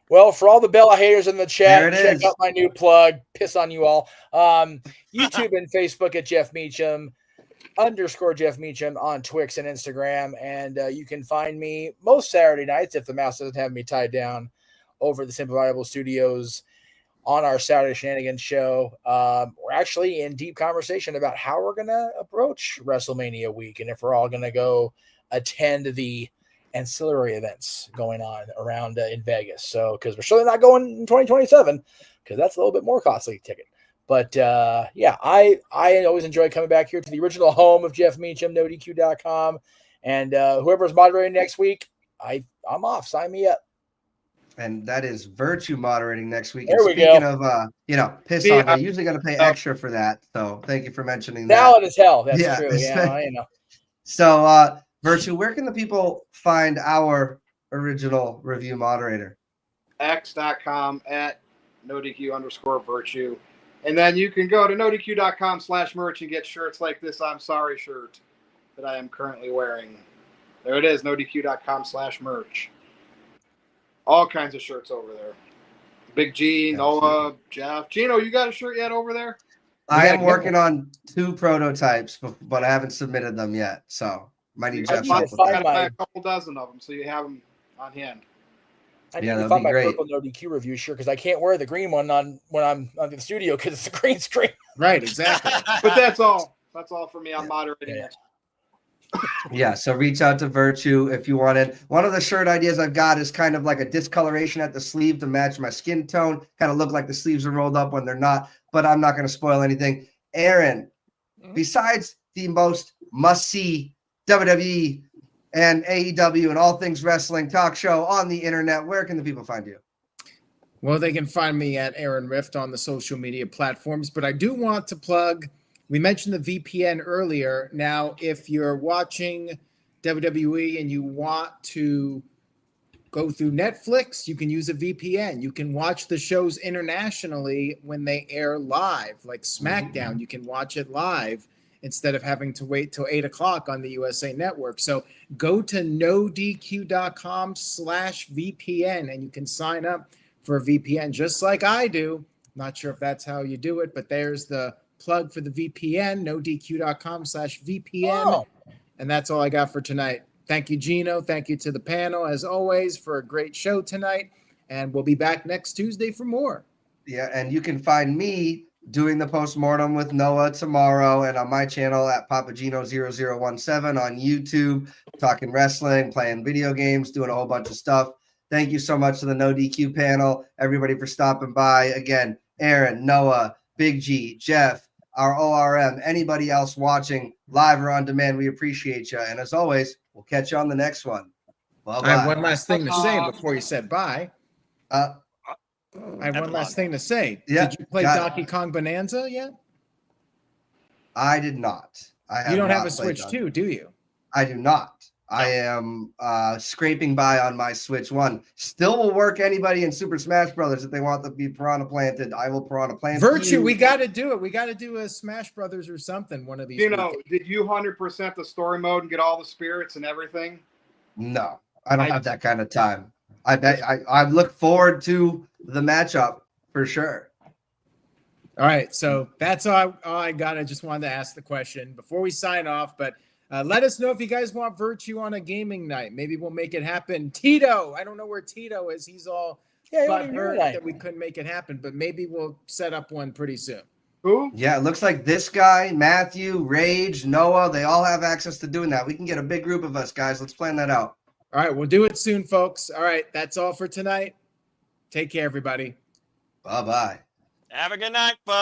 Well, for all the Bella haters in the chat, There it check is. out my new plug. Piss on you all. YouTube and Facebook at Jeff Meacham, _Jeff Meacham on Twix and Instagram. And you can find me most Saturday nights, if the mouse doesn't have me tied down, over the Simple Viable Studios on our Saturday Shenanigans show. We're actually in deep conversation about how we're going to approach WrestleMania week and if we're all going to go attend the ancillary events going on around in Vegas. So, because we're surely not going in 2027, because that's a little bit more costly ticket. But yeah, I always enjoy coming back here to the original home of Jeff Meacham, NoDQ.com. And whoever's moderating next week, I'm off. Sign me up. And that is Virtue moderating next week. There and we speaking go. of, piss on, I usually got to pay extra for that. So thank you for mentioning that. Valid as hell. That's Yeah, true. Yeah, you know. So, Virtue, where can the people find our original review moderator? X.com at NoDQ_Virtue. And then you can go to NoDQ.com/merch and get shirts like this I'm Sorry shirt that I am currently wearing. There it is, NoDQ.com/merch. All kinds of shirts over there. Big G, Noah, Jeff. Gino, you got a shirt yet over there? I am working on 2 prototypes, but I haven't submitted them yet. So, might need I Jeff's need to help with find that. Gotta buy my- a couple dozen of them so you have them on hand. I need Yeah, to that'd find be my great. purple NoDQ review shirt because I can't wear the green one on when I'm on the studio because it's a green screen. Right, exactly. But that's all. That's all for me. I'm moderating Yeah. next. Yeah, so reach out to Virtue if you wanted. One of the shirt ideas I've got is kind of like a discoloration at the sleeve to match my skin tone. Kind of look like the sleeves are rolled up when they're not, but I'm not going to spoil anything. Aaron, besides the most must-see WWE and AEW and all things wrestling talk show on the internet, where can the people find you? Well, they can find me at Aaron Rift on the social media platforms, but I do want to plug, we mentioned the VPN earlier. Now, if you're watching WWE and you want to go through Netflix, you can use a VPN. You can watch the shows internationally when they air live, like SmackDown. You can watch it live instead of having to wait till 8 o'clock on the USA Network. So go to NoDQ.com/VPN and you can sign up for a VPN just like I do. Not sure if that's how you do it, but there's the plug for the VPN, NoDQ.com/VPN. Oh. And that's all I got for tonight. Thank you, Gino. Thank you to the panel, as always, for a great show tonight. And we'll be back next Tuesday for more. Yeah, and you can find me doing the postmortem with Noah tomorrow and on my channel at Papagino0017 on YouTube, talking wrestling, playing video games, doing a whole bunch of stuff. Thank you so much to the No DQ panel, everybody for stopping by. Again, Aaron, Noah, Big G, Jeff, our ORM, anybody else watching live or on demand, we appreciate you. And as always, we'll catch you on the next one. Bye-bye. I have one last thing to say before you said bye. I have one last thing to say. Yeah, Did you play got it. Donkey Kong Bonanza yet? I did not. You don't have not a played Switch Donkey. 2, do you? I do not. I am scraping by on my Switch 1. Still will work anybody in Super Smash Brothers if they want to be Piranha Planted. I will Piranha Plant. Virtue, you. we got to do it. We got to do a Smash Brothers or something one of these You know, weekends. did you 100% the story mode and get all the spirits and everything? No, I don't I- have that kind of time. I look forward to the matchup for sure. All right, so that's all I got. I just wanted to ask the question before we sign off, but let us know if you guys want Virtue on a gaming night. Maybe we'll make it happen. Tito, I don't know where Tito is. He's all butthurt that we couldn't make it happen, but maybe we'll set up one pretty soon. Who? Yeah, it looks like this guy, Matthew, Rage, Noah, they all have access to doing that. We can get a big group of us, guys. Let's plan that out. All right, we'll do it soon, folks. All right, that's all for tonight. Take care, everybody. Bye-bye. Have a good night, folks.